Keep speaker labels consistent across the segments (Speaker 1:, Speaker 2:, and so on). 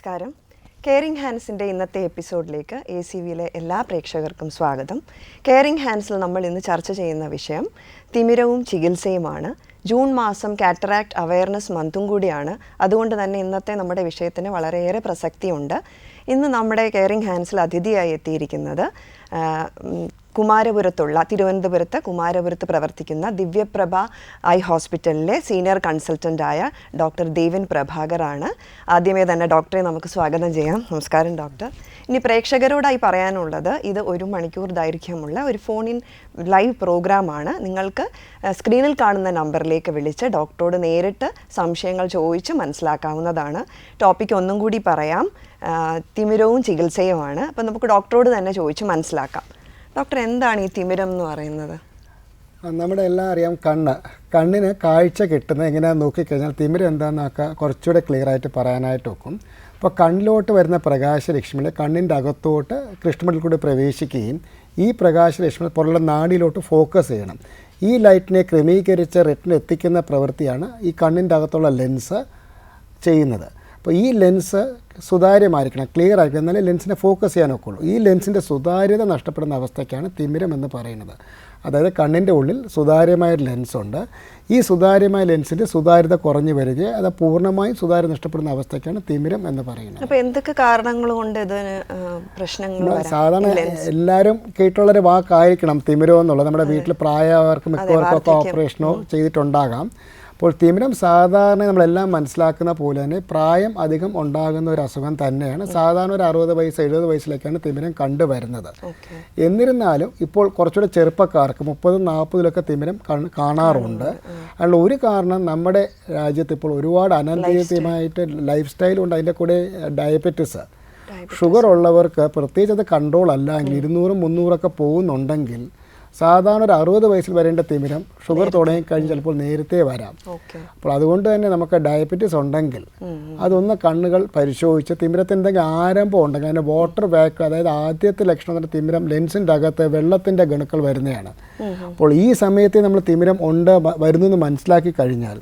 Speaker 1: നമസ്കാരം. കെയറിംഗ് ഹാൻഡ്സിൻ്റെ ഇന്നത്തെ എപ്പിസോഡിലേക്ക് ACVയിലെ എല്ലാ പ്രേക്ഷകർക്കും സ്വാഗതം. കെയറിംഗ് ഹാൻഡ്സിൽ നമ്മൾ ഇന്ന് ചർച്ച ചെയ്യുന്ന വിഷയം തിമിരവും ചികിത്സയുമാണ്. ജൂൺ മാസം കാറ്ററാക്ട് അവയർനെസ് മന്തും കൂടിയാണ്. അതുകൊണ്ട് തന്നെ ഇന്നത്തെ നമ്മുടെ വിഷയത്തിന് വളരെയേറെ പ്രസക്തിയുണ്ട്. ഇന്ന് നമ്മുടെ കെയറിംഗ് ഹാൻഡ്സിൽ അതിഥിയായി എത്തിയിരിക്കുന്നത് തിരുവനന്തപുരത്ത് കുമാരപുരത്ത് പ്രവർത്തിക്കുന്ന ദിവ്യപ്രഭ ഐ ഹോസ്പിറ്റലിലെ സീനിയർ കൺസൾട്ടൻ്റായ ഡോക്ടർ ദേവിൻ പ്രഭാകറാണ്. ആദ്യമേ തന്നെ ഡോക്ടറെ നമുക്ക് സ്വാഗതം ചെയ്യാം. നമസ്കാരം ഡോക്ടർ. ഇനി പ്രേക്ഷകരോടായി പറയാനുള്ളത്, ഇത് 1 മണിക്കൂർ ദൈർഘ്യമുള്ള ഒരു ഫോണിൻ ലൈവ് പ്രോഗ്രാമാണ്. നിങ്ങൾക്ക് സ്ക്രീനിൽ കാണുന്ന നമ്പറിലേക്ക് വിളിച്ച് ഡോക്ടറോട് നേരിട്ട് സംശയങ്ങൾ ചോദിച്ച് മനസ്സിലാക്കാവുന്നതാണ്. ടോപ്പിക് ഒന്നും കൂടി പറയാം, തിമിരവും ചികിത്സയുമാണ്. അപ്പം നമുക്ക് ഡോക്ടറോട് തന്നെ ചോദിച്ച് മനസ്സിലാക്കാം. ഡോക്ടർ, എന്താണ് ഈ തിമിരം എന്ന് പറയുന്നത്?
Speaker 2: നമ്മുടെ എല്ലാം അറിയാം, കണ്ണിന് കാഴ്ച കിട്ടുന്നത് എങ്ങനെയാണെന്ന് നോക്കിക്കഴിഞ്ഞാൽ തിമിരം എന്താണെന്നൊക്കെ കുറച്ചുകൂടെ ക്ലിയർ ആയിട്ട് പറയാനായിട്ട് നോക്കും. അപ്പോൾ കണ്ണിലോട്ട് വരുന്ന പ്രകാശരശ്മികൾ കണ്ണിൻ്റെ അകത്തോട്ട് കൃഷ്ണമണിയിൽ കൂടി പ്രവേശിക്കുകയും ഈ പ്രകാശരശ്മികൾ പുറമുള്ള നാഡിയിലോട്ട് ഫോക്കസ് ചെയ്യണം. ഈ ലൈറ്റിനെ ക്രമീകരിച്ച് റെറ്റിന് എത്തിക്കുന്ന പ്രവൃത്തിയാണ് ഈ കണ്ണിൻ്റെ അകത്തുള്ള ലെൻസ് ചെയ്യുന്നത്. അപ്പോൾ ഈ ലെൻസ് സുതാര്യമായിരിക്കണം, ക്ലിയർ ആയിരിക്കണം, എന്നാലേ ലെൻസിനെ ഫോക്കസ് ചെയ്യാനൊക്കെ ഉള്ളൂ. ഈ ലെൻസിൻ്റെ സുതാര്യത നഷ്ടപ്പെടുന്ന അവസ്ഥയ്ക്കാണ് തിമിരം എന്ന് പറയുന്നത്. അതായത് കണ്ണിൻ്റെ ഉള്ളിൽ സുതാര്യമായ ലെൻസുണ്ട്. ഈ സുതാര്യമായ ലെൻസിൻ്റെ സുതാര്യത കുറഞ്ഞു വരികയും അത് പൂർണ്ണമായും സുതാര്യത നഷ്ടപ്പെടുന്ന അവസ്ഥയ്ക്കാണ് തിമിരം എന്ന് പറയുന്നത്.
Speaker 1: അപ്പോൾ എന്തൊക്കെ കാരണങ്ങൾ കൊണ്ട് ഇതിന് പ്രശ്നങ്ങൾ?
Speaker 2: സാധാരണ എല്ലാവരും കേട്ടുള്ളൊരു വാക്കായിരിക്കണം തിമിരം എന്നുള്ളത്. നമ്മുടെ വീട്ടിൽ പ്രായമായവർക്ക് മിക്കവർക്കും ഒക്കെ ഓപ്പറേഷനോ ചെയ്തിട്ടുണ്ടാകാം. അപ്പോൾ തിമിരം സാധാരണ നമ്മളെല്ലാം മനസ്സിലാക്കുന്ന പോലെ തന്നെ പ്രായം അധികം ഉണ്ടാകുന്ന ഒരു അസുഖം തന്നെയാണ്. സാധാരണ ഒരു 60 വയസ്സ് 70 വയസ്സിലേക്കാണ് തിമിരം കണ്ടുവരുന്നത്. എന്നിരുന്നാലും ഇപ്പോൾ കുറച്ചുകൂടെ ചെറുപ്പക്കാർക്ക് 30-40 തിമിരം കാണാറുണ്ട്. അതിനുള്ള ഒരു കാരണം, നമ്മുടെ രാജ്യത്ത് ഇപ്പോൾ ഒരുപാട് അനന്തമായിട്ട് ലൈഫ് സ്റ്റൈലുണ്ട്. അതിൻ്റെ കൂടെ ഡയബറ്റിസ്, ഷുഗർ ഉള്ളവർക്ക് പ്രത്യേകിച്ച് അത് കൺട്രോൾ അല്ല എങ്കിൽ 200-300 പോകുന്നുണ്ടെങ്കിൽ സാധാരണ ഒരു 60 വയസ്സിൽ വരേണ്ട തിമിരം ഷുഗർ തുടങ്ങിക്കഴിഞ്ഞ് ചിലപ്പോൾ നേരത്തെ വരാം. അപ്പോൾ അതുകൊണ്ട് തന്നെ നമുക്ക് ഡയബറ്റീസ് ഉണ്ടെങ്കിൽ അതൊന്ന് കണ്ണുകൾ പരിശോധിച്ച് തിമിരത്തിൻ്റെ എന്തെങ്കിലും ആരംഭം ഉണ്ടെങ്കിൽ അതിൻ്റെ വാട്ടർ വാക്യൂം, അതായത് ആദ്യത്തെ ലക്ഷണം തിമിരം ലെൻസിൻ്റെ അകത്ത് വെള്ളത്തിൻ്റെ ഗണുക്കൾ വരുന്നതാണ്. അപ്പോൾ ഈ സമയത്ത് നമ്മൾ തിമിരം വരുന്നു എന്ന് മനസ്സിലാക്കി കഴിഞ്ഞാൽ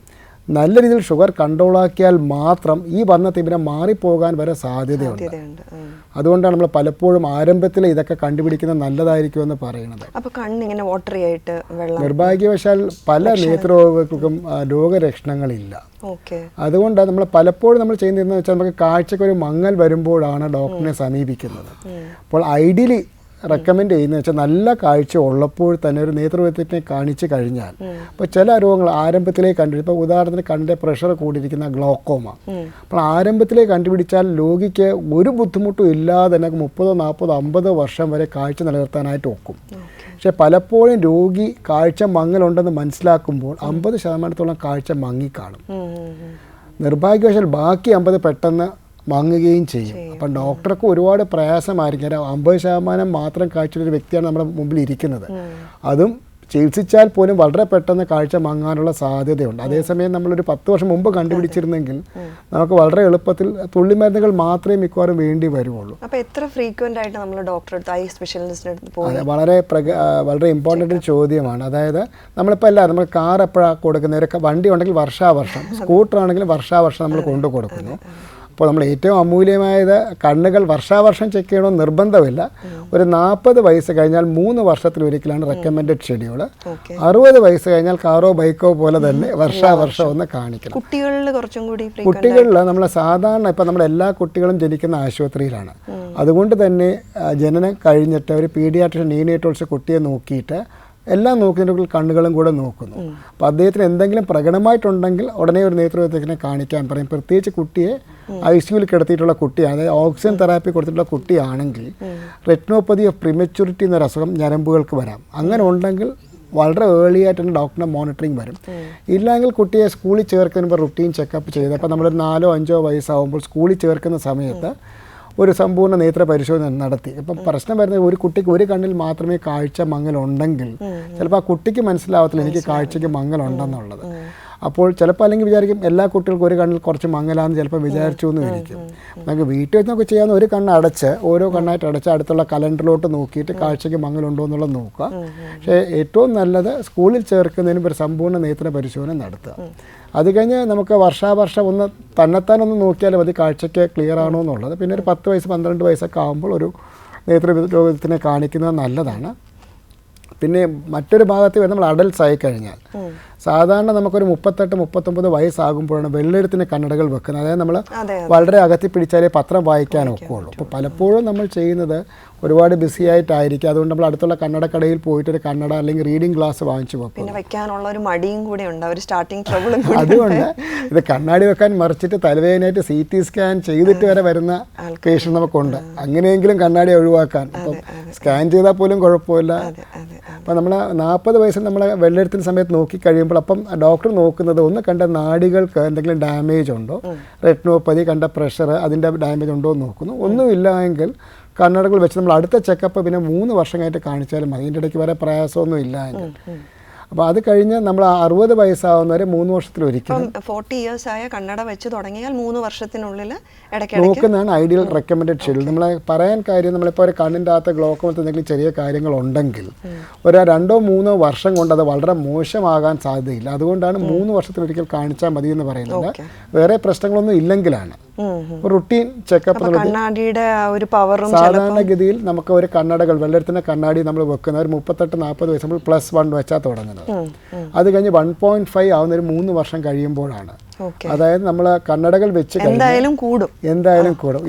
Speaker 2: നല്ല രീതിയിൽ ഷുഗർ കൺട്രോളാക്കിയാൽ മാത്രം ഈ വന്ന തിമിരം മാറിപ്പോകാൻ വരെ സാധ്യതയുണ്ട്. അതുകൊണ്ടാണ് നമ്മൾ പലപ്പോഴും ആരംഭത്തിൽ ഇതൊക്കെ കണ്ടുപിടിക്കുന്നത് നല്ലതായിരിക്കുമെന്ന് പറയുന്നത്.
Speaker 1: അപ്പോൾ കണ്ണിങ്ങനെ വാട്ടറി ആയിട്ട്
Speaker 2: നിർഭാഗ്യവശാൽ പല നേത്രരോഗങ്ങൾക്കും രോഗലക്ഷണങ്ങളില്ല. അതുകൊണ്ട് നമ്മൾ പലപ്പോഴും നമ്മൾ ചെയ്യുന്നതെന്ന് വെച്ചാൽ നമുക്ക് കാഴ്ചക്കൊരു മങ്ങൽ വരുമ്പോഴാണ് ഡോക്ടറിനെ സമീപിക്കുന്നത്. അപ്പോൾ ഐഡിയലി റെക്കമെൻഡ് ചെയ്യുന്നത് വെച്ചാൽ നല്ല കാഴ്ച ഉള്ളപ്പോൾ തന്നെ ഒരു നേത്രവൈദ്യനെ കാണിച്ചു കഴിഞ്ഞാൽ, അപ്പോൾ ചില രോഗങ്ങൾ ആരംഭത്തിലേ കണ്ടുപിടിക്കും. ഇപ്പോൾ ഉദാഹരണത്തിന് കണ്ണിൻ്റെ പ്രഷർ കൂടിയിരിക്കുന്ന ഗ്ലോക്കോമ, അപ്പോൾ ആരംഭത്തിലേ കണ്ടുപിടിച്ചാൽ രോഗിക്ക് ഒരു ബുദ്ധിമുട്ടും ഇല്ലാതെ തന്നെ 30, 40, 50 വർഷം വരെ കാഴ്ച നിലനിർത്താനായിട്ട് ഒക്കും. പക്ഷേ പലപ്പോഴും രോഗി കാഴ്ച മങ്ങലുണ്ടെന്ന് മനസ്സിലാക്കുമ്പോൾ 50% കാഴ്ച മങ്ങിക്കാണും. നിർഭാഗ്യവശാൽ ബാക്കി 50 പെട്ടെന്ന് മങ്ങുകയും ചെയ്യും. അപ്പം ഡോക്ടർക്ക് ഒരുപാട് പ്രയാസമായിരിക്കും. 50% മാത്രം കാഴ്ചയുള്ള ഒരു വ്യക്തിയാണ് നമ്മുടെ മുമ്പിൽ ഇരിക്കുന്നത്. അതും ചികിത്സിച്ചാൽ പോലും വളരെ പെട്ടെന്ന് കാഴ്ച മങ്ങാനുള്ള സാധ്യതയുണ്ട്. അതേസമയം നമ്മളൊരു 10 വർഷം മുമ്പ് കണ്ടുപിടിച്ചിരുന്നെങ്കിൽ നമുക്ക് വളരെ എളുപ്പത്തിൽ തുള്ളിമരുന്നുകൾ മാത്രമേ മിക്കവാറും വേണ്ടി വരുള്ളൂ.
Speaker 1: അപ്പോൾ എത്ര ഫ്രീക്വൻ്റ് ആയിട്ട് നമ്മൾ ഡോക്ടറെ ഐ സ്പെഷ്യലിസ്റ്റിൻ്റെ അടുത്ത് പോകും?
Speaker 2: വളരെ ഇമ്പോർട്ടൻ്റ് ഒരു ചോദ്യമാണ്. അതായത് നമ്മളിപ്പോൾ നമ്മൾ കാർ എപ്പോഴാണ് കൊടുക്കുന്നത്? വണ്ടി ഉണ്ടെങ്കിൽ വർഷാവർഷം, സ്കൂട്ടർ ആണെങ്കിൽ വർഷാവർഷം നമ്മൾ കൊണ്ടു കൊടുക്കുന്നു. അപ്പോൾ നമ്മൾ ഏറ്റവും അമൂല്യമായത് കണ്ണുകൾ വർഷാവർഷം ചെക്ക് ചെയ്യണമെന്ന് നിർബന്ധമില്ല. ഒരു 40 വയസ്സ് കഴിഞ്ഞാൽ 3 വർഷത്തിലൊരിക്കലാണ് റെക്കമെൻഡഡ് ഷെഡ്യൂൾ. 60 വയസ്സ് കഴിഞ്ഞാൽ കാറോ ബൈക്കോ പോലെ തന്നെ വർഷാവർഷം ഒന്ന് കാണിക്കണം. കുട്ടികളിൽ നമ്മൾ സാധാരണ ഇപ്പം നമ്മുടെ എല്ലാ കുട്ടികളും ജനിക്കുന്ന ആശുപത്രിയിലാണ്. അതുകൊണ്ട് തന്നെ ജനനം കഴിഞ്ഞിട്ട് ഒരു പീഡിയാട്രിഷ്യൻ നീനേറ്റോൾസ് കുട്ടിയെ നോക്കിയിട്ട് എല്ലാം നോക്കുന്നതിൻ്റെ കണ്ണുകളും കൂടെ നോക്കുന്നു. അപ്പോൾ അദ്ദേഹത്തിന് എന്തെങ്കിലും പ്രകടമായിട്ടുണ്ടെങ്കിൽ ഉടനെ ഒരു നേത്രവൈദ്യനെ കാണിക്കാൻ പറയും. പ്രത്യേകിച്ച് കുട്ടിയെ ICUവിൽ കിടത്തിയിട്ടുള്ള കുട്ടിയാണ്, അതായത് ഓക്സിജൻ തെറാപ്പി കൊടുത്തിട്ടുള്ള കുട്ടിയാണെങ്കിൽ റെറ്റിനോപ്പതി ഓഫ് പ്രിമച്യൂരിറ്റി എന്നൊരു അസുഖം ഞരമ്പുകൾക്ക് വരാം. അങ്ങനെ ഉണ്ടെങ്കിൽ വളരെ ഏർലി ആയിട്ട് തന്നെ ഡോക്ടറിൻ്റെ മോണിറ്ററിങ് വരും. ഇല്ലെങ്കിൽ കുട്ടിയെ സ്കൂളിൽ ചേർക്കുന്നതിന് റുട്ടീൻ ചെക്കപ്പ് ചെയ്ത്, അപ്പോൾ നമ്മളൊരു 4-5 വയസ്സാകുമ്പോൾ സ്കൂളിൽ ചേർക്കുന്ന സമയത്ത് ഒരു സമ്പൂർണ്ണ നേത്ര പരിശോധന നടത്തി. ഇപ്പം പ്രശ്നം വരുന്നത് ഒരു കുട്ടിക്ക് ഒരു കണ്ണിൽ മാത്രമേ കാഴ്ച മങ്ങലുണ്ടെങ്കിൽ ചിലപ്പോൾ ആ കുട്ടിക്ക് മനസ്സിലാവത്തില്ല എനിക്ക് കാഴ്ചയ്ക്ക് മങ്ങലുണ്ടെന്നുള്ളത്. അപ്പോൾ ചിലപ്പോൾ അല്ലെങ്കിൽ വിചാരിക്കും എല്ലാ കുട്ടികൾക്കും ഒരു കണ്ണിൽ കുറച്ച് മങ്ങലാന്ന് ചിലപ്പോൾ വിചാരിച്ചു എന്ന് വിചാരിക്കും. നമുക്ക് വീട്ടിൽ വെച്ച് നമുക്ക് ചെയ്യാവുന്ന ഒരു കണ്ണ് അടച്ച് ഓരോ കണ്ണായിട്ട് അടച്ച് അടുത്തുള്ള കലണ്ടറിലോട്ട് നോക്കിയിട്ട് കാഴ്ചയ്ക്ക് മങ്ങലുണ്ടോ എന്നുള്ളത് നോക്കുക. പക്ഷേ ഏറ്റവും നല്ലത് സ്കൂളിൽ ചേർക്കുന്നതിന് ഒരു സമ്പൂർണ്ണ നേത്ര പരിശോധന നടത്തുക. അത് കഴിഞ്ഞ് നമുക്ക് വർഷാവർഷം ഒന്ന് തന്നെത്താനൊന്ന് നോക്കിയാൽ മതി കാഴ്ചയ്ക്ക് ക്ലിയർ ആണോ എന്നുള്ളത്. പിന്നെ ഒരു 10 വയസ്സ് 12 വയസ്സൊക്കെ ആകുമ്പോൾ ഒരു നേത്രരോഗത്തിനെ കാണിക്കുന്നത് നല്ലതാണ്. പിന്നെ മറ്റൊരു ഭാഗത്ത് വരുന്ന നമ്മൾ അഡൽട്ട്സ് ആയി കഴിഞ്ഞാൽ സാധാരണ നമുക്കൊരു 38-39 വയസ്സാകുമ്പോഴാണ് വെള്ളെഴുത്തിന് കണ്ണടകൾ വെക്കുന്നത്. അതായത് നമ്മൾ വളരെ അകത്തി പിടിച്ചാലേ പത്രം വായിക്കാനൊക്കെ ഉള്ളൂ. അപ്പോൾ പലപ്പോഴും നമ്മൾ ചെയ്യുന്നത് ഒരുപാട് ബിസി ആയിട്ടായിരിക്കും. അതുകൊണ്ട് നമ്മൾ അടുത്തുള്ള കണ്ണടക്കടയിൽ പോയിട്ട് ഒരു കണ്ണട അല്ലെങ്കിൽ റീഡിംഗ് ഗ്ലാസ് വാങ്ങിച്ചു വെക്കും.
Speaker 1: പിന്നെ വെക്കാനുള്ള ഒരു മടിയും കൂടെ ഉണ്ട്, ഒരു സ്റ്റാർട്ടിങ് ട്രബിളും.
Speaker 2: അതുകൊണ്ട് ഇത് കണ്ണാടി വെക്കാൻ മറിച്ചിട്ട് തലവേദനയായിട്ട് CT സ്കാൻ ചെയ്തിട്ട് വരെ വരുന്ന പേഷ്യൻ്റ് നമുക്കുണ്ട്. അങ്ങനെയെങ്കിലും കണ്ണാടി ഒഴിവാക്കാൻ. അപ്പം സ്കാൻ ചെയ്താൽ പോലും കുഴപ്പമില്ല. അപ്പം നമ്മൾ 40 വയസ്സിൽ നമ്മൾ വെള്ളെഴുത്തിന് സമയത്ത് നോക്കിക്കഴിയുമ്പോൾ അപ്പം ഡോക്ടർ നോക്കുന്നത് ഒന്ന് കണ്ട നാഡികൾക്ക് എന്തെങ്കിലും ഡാമേജ് ഉണ്ടോ, റെറ്റിനോപ്പതി കണ്ട പ്രഷർ അതിൻ്റെ ഡാമേജ് ഉണ്ടോ എന്ന് നോക്കുന്നു. ഒന്നുമില്ല എങ്കിൽ കണ്ണടകൾ വെച്ച് നമ്മൾ അടുത്ത ചെക്കപ്പ് പിന്നെ 3 വർഷം കഴിഞ്ഞിട്ട് കാണിച്ചാലും മതി. അതിൻ്റെ ഇടയ്ക്ക് വരെ പ്രയാസമൊന്നും ഇല്ല എങ്കിൽ. അപ്പോൾ അത് കഴിഞ്ഞ് നമ്മൾ 60 വയസ്സാവുന്നവരെ 3 വർഷത്തിലൊരിക്കലും
Speaker 1: 40 ഇയേഴ്സ് ആയ കണ്ണട വെച്ച് തുടങ്ങിയാൽ 3 വർഷത്തിനുള്ളിൽ
Speaker 2: നോക്കുന്നതാണ് ഐഡിയൽ റെക്കമെൻഡഡ് ഷെഡ്യൂൾ. നമ്മൾ പറയാൻ കാര്യം നമ്മളിപ്പോൾ ഒരു കണ്ണിൻ്റെ അകത്ത് ഗ്ലോക്കോമത്തെ എന്തെങ്കിലും ചെറിയ കാര്യങ്ങളുണ്ടെങ്കിൽ ഒരു 2-3 വർഷം കൊണ്ട് അത് വളരെ മോശമാകാൻ സാധ്യതയില്ല. അതുകൊണ്ടാണ് 3 വർഷത്തിലൊരിക്കൽ കാണിച്ചാൽ മതി എന്ന് പറയുന്നത്. വേറെ പ്രശ്നങ്ങളൊന്നും ഇല്ലെങ്കിലാണ് റുട്ടീൻ ചെക്കപ്പ്.
Speaker 1: കണ്ണാടിയുടെ ഒരു പവറും
Speaker 2: സാധാരണഗതിയിൽ നമുക്ക് ഒരു കണ്ണടകൾ വെള്ളെഴുത്തിൻ്റെ കണ്ണാടി നമ്മൾ വെക്കുന്ന ഒരു 38-40 വയസ്സ് നമ്മൾ +1 വെച്ചാൽ തുടങ്ങുന്നത്. അത് കഴിഞ്ഞ് 1.5 ആവുന്ന ഒരു 3 വർഷം കഴിയുമ്പോഴാണ്. അതായത് നമ്മൾ കണ്ണടകൾ വെച്ച് എന്തായാലും കൂടും.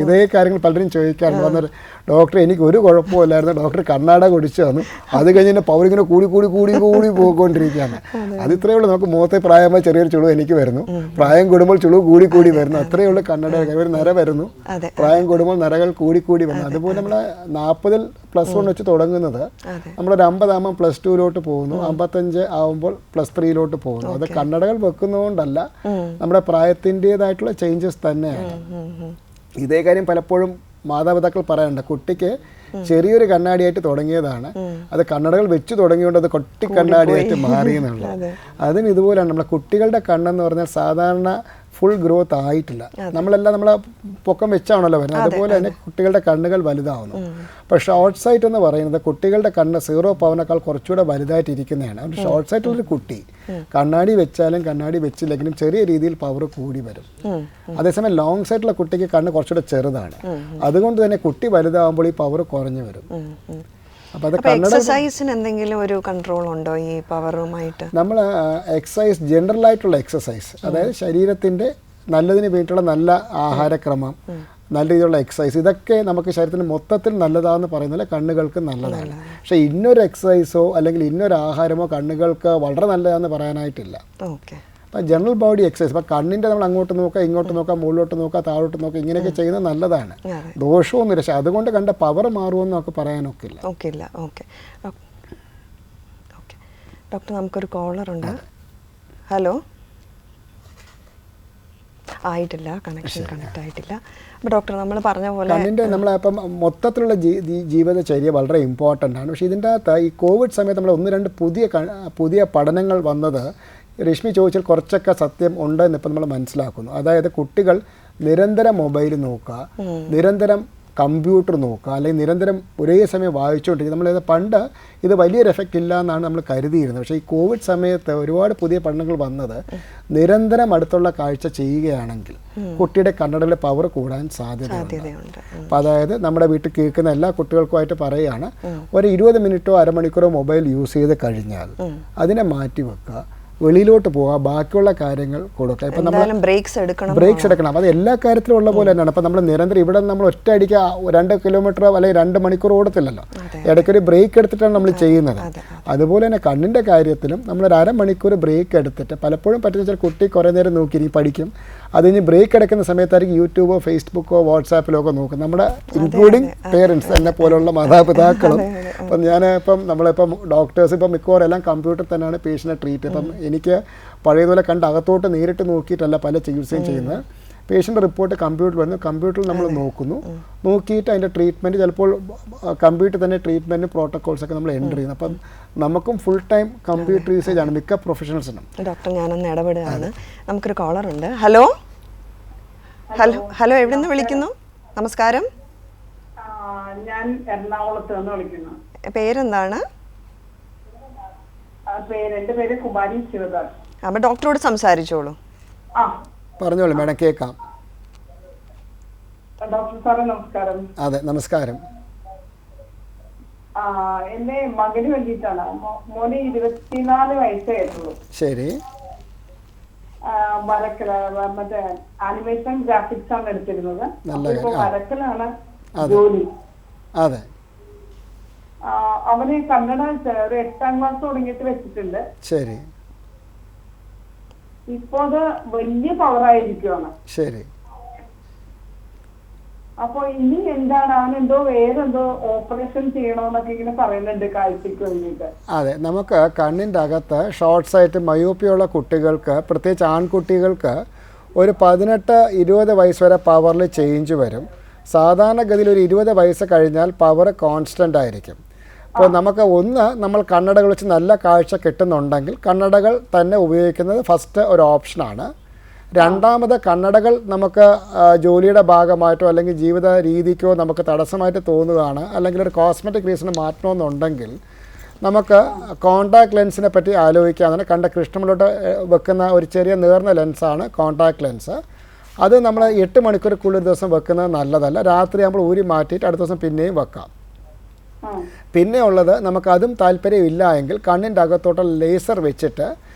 Speaker 2: ഇതേ കാര്യങ്ങൾ പലരും ചോദിക്കാറുണ്ട്. വന്നൊരു ഡോക്ടർ എനിക്ക് ഒരു കുഴപ്പമില്ലായിരുന്നു, ഡോക്ടർ കണ്ണട കുടിച്ചു തന്നു, അത് കഴിഞ്ഞ് എൻ്റെ പവർ ഇങ്ങനെ കൂടി പോയിക്കൊണ്ടിരിക്കുകയാണ്. അത് ഇത്രയേ ഉള്ളൂ. നമുക്ക് മുഖത്തെ പ്രായമായി ചെറിയൊരു ചുളിവ് എനിക്ക് വരുന്നു, പ്രായം കൂടുമ്പോൾ ചുളിവ് കൂടി വരുന്നു. അത്രയേ ഉള്ളൂ. കണ്ണട ഒരു നിര വരുന്നു, പ്രായം കൂടുമ്പോൾ നിരകൾ കൂടി വരുന്നു. അതുപോലെ നമ്മൾ 40-ൽ +1 വെച്ച് തുടങ്ങുന്നത് നമ്മളൊരു 50 ആകുമ്പോൾ +2 പോകുന്നു, 55 ആവുമ്പോൾ +3 പോകുന്നു. അത് കണ്ണടകൾ വെക്കുന്നതുകൊണ്ടല്ല, നമ്മുടെ പ്രായത്തിൻ്റെതായിട്ടുള്ള ചേഞ്ചസ് തന്നെയാണ്. ഇതേ കാര്യം പലപ്പോഴും മാതാപിതാക്കൾ പറയാറുണ്ട്. കുട്ടിക്ക് ചെറിയൊരു കണ്ണാടിയായിട്ട് തുടങ്ങിയതാണ്, അത് കണ്ണടകൾ വെച്ച് തുടങ്ങിയോണ്ട് അത് കൊട്ടി കണ്ണാടിയായിട്ട് മാറിയെന്നുള്ളത്. അതിന് ഇതുപോലെയാണ്. നമ്മളെ കുട്ടികളുടെ കണ്ണെന്ന് പറഞ്ഞാൽ സാധാരണ ഫുൾ ഗ്രോത്ത് ആയിട്ടില്ല. നമ്മളെല്ലാം നമ്മളെ പൊക്കം വെച്ചാണല്ലോ വരുന്നത്. അതുപോലെ തന്നെ കുട്ടികളുടെ കണ്ണുകൾ വലുതാവുന്നു. അപ്പോൾ ഷോർട്ട് സൈറ്റ് എന്ന് പറയുന്നത് കുട്ടികളുടെ കണ്ണ് 0 പവനേക്കാൾ കുറച്ചുകൂടെ വലുതായിട്ടിരിക്കുന്നതാണ്. അതുകൊണ്ട് ഷോർട്ട് സൈറ്റുള്ളൊരു കുട്ടി കണ്ണാടി വെച്ചാലും കണ്ണാടി വെച്ചില്ലെങ്കിലും ചെറിയ രീതിയിൽ പവർ കൂടി വരും. അതേസമയം ലോങ് സൈറ്റുള്ള കുട്ടിക്ക് കണ്ണ് കുറച്ചുകൂടെ ചെറുതാണ്. അതുകൊണ്ട് തന്നെ കുട്ടി വലുതാവുമ്പോൾ ഈ പവർ കുറഞ്ഞു വരും.
Speaker 1: എക്സസൈസിന് എന്തെങ്കിലും ഒരു കൺട്രോൾ ഉണ്ടോ ഈ പവറുമായിട്ട്?
Speaker 2: നമ്മൾ എക്സസൈസ്, ജനറൽ ആയിട്ടുള്ള എക്സസൈസ്, അതായത് ശരീരത്തിൻ്റെ നല്ലതിന് വേണ്ടിയിട്ടുള്ള നല്ല ആഹാരക്രമം, നല്ല രീതിയിലുള്ള എക്സസൈസ്, ഇതൊക്കെ നമുക്ക് ശരീരത്തിന് മൊത്തത്തിൽ നല്ലതാണെന്ന് പറയുന്നില്ല, കണ്ണുകൾക്ക് നല്ലതാണ്. പക്ഷേ ഇന്നൊരു എക്സസൈസോ അല്ലെങ്കിൽ ഇന്നൊരു ആഹാരമോ കണ്ണുകൾക്ക് വളരെ നല്ലതാണെന്ന് പറയാനായിട്ടില്ല. അപ്പം ജനറൽ ബോഡി എക്സസൈസ്, ഇപ്പം കണ്ണിൻ്റെ നമ്മൾ അങ്ങോട്ട് നോക്കുക, ഇങ്ങോട്ട് നോക്കുക, മുകളിലോട്ട് നോക്കുക, താഴോട്ട് നോക്കുക, ഇങ്ങനെയൊക്കെ ചെയ്യുന്നത് നല്ലതാണ്, ദോഷമൊന്നുമില്ല. പക്ഷേ അതുകൊണ്ട് കണ്ട പവർ മാറുമെന്ന് നമുക്ക് പറയാനൊക്കില്ല.
Speaker 1: ഓക്കെ ഡോക്ടർ, നമുക്കൊരു കോളർ ഉണ്ട്. ഹലോ. ആയിട്ടില്ല, കണക്ട് ആയിട്ടില്ല. അപ്പോൾ ഡോക്ടർ നമ്മൾ പറഞ്ഞ പോലെ
Speaker 2: കണ്ണിൻ്റെ നമ്മളിപ്പം മൊത്തത്തിലുള്ള ജീവിതചര്യ വളരെ ഇമ്പോർട്ടൻ്റ് ആണ്. പക്ഷേ ഇതിൻ്റെ അകത്ത് ഈ കോവിഡ് സമയത്ത് നമ്മൾ 1-2 പുതിയ പഠനങ്ങൾ വന്നത് രശ്മി ചോദിച്ചാൽ കുറച്ചൊക്കെ സത്യം ഉണ്ടെന്ന് ഇപ്പം നമ്മൾ മനസ്സിലാക്കുന്നു. അതായത് കുട്ടികൾ നിരന്തരം മൊബൈൽ നോക്കുക, നിരന്തരം കമ്പ്യൂട്ടർ നോക്കുക, അല്ലെങ്കിൽ നിരന്തരം ഒരേ സമയം വായിച്ചുകൊണ്ടിരിക്കുക. നമ്മൾ പണ്ട് ഇത് വലിയൊരു എഫക്റ്റ് ഇല്ല എന്നാണ് നമ്മൾ കരുതിയിരുന്നത്. പക്ഷേ ഈ കോവിഡ് സമയത്ത് ഒരുപാട് പുതിയ പഠനങ്ങൾ വന്നത് നിരന്തരം അടുത്തുള്ള കാഴ്ച ചെയ്യുകയാണെങ്കിൽ കുട്ടിയുടെ കണ്ണടയിലെ പവർ കൂടാൻ സാധ്യതയുണ്ട്. അപ്പോൾ അതായത് നമ്മുടെ വീട്ടിൽ കേൾക്കുന്ന എല്ലാ കുട്ടികൾക്കുമായിട്ട് പറയുകയാണ്, ഒരു 20 മിനിറ്റോ അരമണിക്കൂറോ മൊബൈൽ യൂസ് ചെയ്ത് കഴിഞ്ഞാൽ അതിനെ മാറ്റി വെക്കുക, വെളിയിലോട്ട് പോവുക, ബാക്കിയുള്ള കാര്യങ്ങൾ കൊടുക്കുക. ഇപ്പം നമ്മൾ ബ്രേക്സ് എടുക്കണം. അത് എല്ലാ കാര്യത്തിലും ഉള്ള പോലെ തന്നെയാണ്. അപ്പം നമ്മൾ നിരന്തരം ഇവിടെ നമ്മൾ ഒറ്റയടിക്ക് 2 കിലോമീറ്റർ അല്ലെങ്കിൽ 2 മണിക്കൂർ ഓടത്തില്ലല്ലോ, ഇടയ്ക്കൊരു ബ്രേക്ക് എടുത്തിട്ടാണ് നമ്മൾ ചെയ്യുന്നത്. അതുപോലെ തന്നെ കണ്ണിൻ്റെ കാര്യത്തിലും നമ്മളൊരു അരമണിക്കൂർ ബ്രേക്ക് എടുത്തിട്ട്, പലപ്പോഴും പറ്റുന്ന വെച്ചാൽ കുട്ടി കുറേ നേരം നോക്കി പഠിക്കും, അത് കഴിഞ്ഞ് ബ്രേക്ക് എടുക്കുന്ന സമയത്തായിരിക്കും യൂട്യൂബോ ഫേസ്ബുക്കോ വാട്സാപ്പിലോ ഒക്കെ നോക്കും. നമ്മുടെ ഇൻക്ലൂഡിങ് പേരൻസ് എന്നെ പോലുള്ള മാതാപിതാക്കളും. അപ്പം നമ്മളിപ്പം ഡോക്ടേഴ്സ് ഇപ്പം മിക്കവാറും എല്ലാം കമ്പ്യൂട്ടർ തന്നെയാണ് പേഷ്യനെ ട്രീറ്റ്. ഇപ്പം എനിക്ക് പഴയതുപോലെ കണ്ട് അകത്തോട്ട് നേരിട്ട് നോക്കിയിട്ടല്ല പല ചികിത്സയും ചെയ്യുന്നത്. പേഷ്യൻ്റ് റിപ്പോർട്ട് കമ്പ്യൂട്ടറിൽ വരുന്നു, കമ്പ്യൂട്ടറിൽ നമ്മൾ നോക്കുന്നു, നോക്കിയിട്ട് അതിൻ്റെ ട്രീറ്റ്മെൻറ്റ് ചിലപ്പോൾ കമ്പ്യൂട്ടർ തന്നെ ട്രീറ്റ്മെൻറ്റ് പ്രോട്ടോകോൾസൊക്കെ നമ്മൾ എൻ്റർ ചെയ്യുന്നു. അപ്പം നമുക്കും ഫുൾ ടൈം കമ്പ്യൂട്ടർ യൂസേജ് ആണ് മിക്ക പ്രൊഫഷണൽസിനും.
Speaker 1: ഡോക്ടർ ഞാനൊന്ന് ഇടപെടുകയാണ്. നമുക്കൊരു കോളർ ഉണ്ട്. ഹലോ ഹലോ ഹലോ, എവിടെ നിന്ന് വിളിക്കുന്നു? നമസ്കാരം.
Speaker 3: ഞാൻ എറണാകുളത്ത് നിന്ന് വിളിക്കുന്നു.
Speaker 1: പേരെന്താണ്?
Speaker 3: എന്റെ പേര് കുമാരി ശിവദാസ്.
Speaker 1: അപ്പൊ ഡോക്ടറോട് സംസാരിച്ചോളൂ.
Speaker 2: പറഞ്ഞോളൂ മാഡം, കേൾക്കാം.
Speaker 3: ഡോക്ടർ സാറേ നമസ്കാരം.
Speaker 2: അതെ നമസ്കാരം.
Speaker 3: എന്റെ മകന് വേണ്ടിയിട്ടാണ്. മോന് 24 വയസ്സേ ആയിട്ടുള്ളൂ.
Speaker 2: ശരി.
Speaker 3: മറ്റേ ആനിമേഷൻ ഗ്രാഫിക്സ് ആണ് എടുത്തിരുന്നത്. വരക്കലാണ്
Speaker 2: ജോലി. അതെ.
Speaker 3: അവന് കന്നഡ ഒരു 8ാം ക്ലാസ് തുടങ്ങിയിട്ട് വെച്ചിട്ടുണ്ട്.
Speaker 2: ശരി.
Speaker 3: ഇപ്പൊ അത് വലിയ പവറായിരിക്കുവാണ്.
Speaker 2: ശരി.
Speaker 3: അപ്പൊ ഇനി എന്താണ്, അവനെന്തോ വേറെന്തോ ഓപ്പറേഷൻ ചെയ്യണമെന്നൊക്കെ ഇങ്ങനെ പറയുന്നുണ്ട് കാഴ്ചക്ക് വേണ്ടിയിട്ട്.
Speaker 2: അതെ, നമുക്ക് കണ്ണിൻ്റെ അകത്ത് ഷോർട്ട് സൈറ്റ് മയോപ്പിയുള്ള കുട്ടികൾക്ക്, പ്രത്യേകിച്ച് ആൺകുട്ടികൾക്ക് ഒരു 18-20 വയസ്സ് വരെ പവറിൽ ചേഞ്ച് വരും. സാധാരണഗതിയിൽ ഒരു 20 വയസ്സ് കഴിഞ്ഞാൽ പവർ കോൺസ്റ്റൻ്റ് ആയിരിക്കും. അപ്പോൾ നമുക്ക് നമ്മൾ കണ്ണടകൾ വെച്ച് നല്ല കാഴ്ച കിട്ടുന്നുണ്ടെങ്കിൽ കണ്ണടകൾ തന്നെ ഉപയോഗിക്കുന്നത് ഫസ്റ്റ് ഒരു ഓപ്ഷനാണ്. രണ്ടാമത് കണ്ണടകൾ നമുക്ക് ജോലിയുടെ ഭാഗമായിട്ടോ അല്ലെങ്കിൽ ജീവിത രീതിക്കോ നമുക്ക് തടസ്സമായിട്ട് തോന്നുകയാണ്, അല്ലെങ്കിൽ ഒരു കോസ്മെറ്റിക് റീസൺ മാറ്റണമെന്നുണ്ടെങ്കിൽ നമുക്ക് കോൺടാക്ട് ലെൻസിനെ പറ്റി ആലോചിക്കാവുന്നതാണ്. കണ്ട കൃഷ്ണമലോട്ട് വെക്കുന്ന ഒരു ചെറിയ നേർന്ന ലെൻസാണ് കോൺടാക്ട് ലെൻസ്. അത് നമ്മൾ 8 മണിക്കൂർക്കുള്ളിൽ ഒരു ദിവസം വെക്കുന്നത് നല്ലതല്ല. രാത്രി നമ്മൾ ഊരി മാറ്റിയിട്ട് അടുത്ത ദിവസം പിന്നെയും വെക്കാം. പിന്നെ ഉള്ളത്, നമുക്കതും താല്പര്യമില്ല എങ്കിൽ കണ്ണിൻ്റെ അകത്തോട്ടുള്ള ലേസർ വെച്ചിട്ട്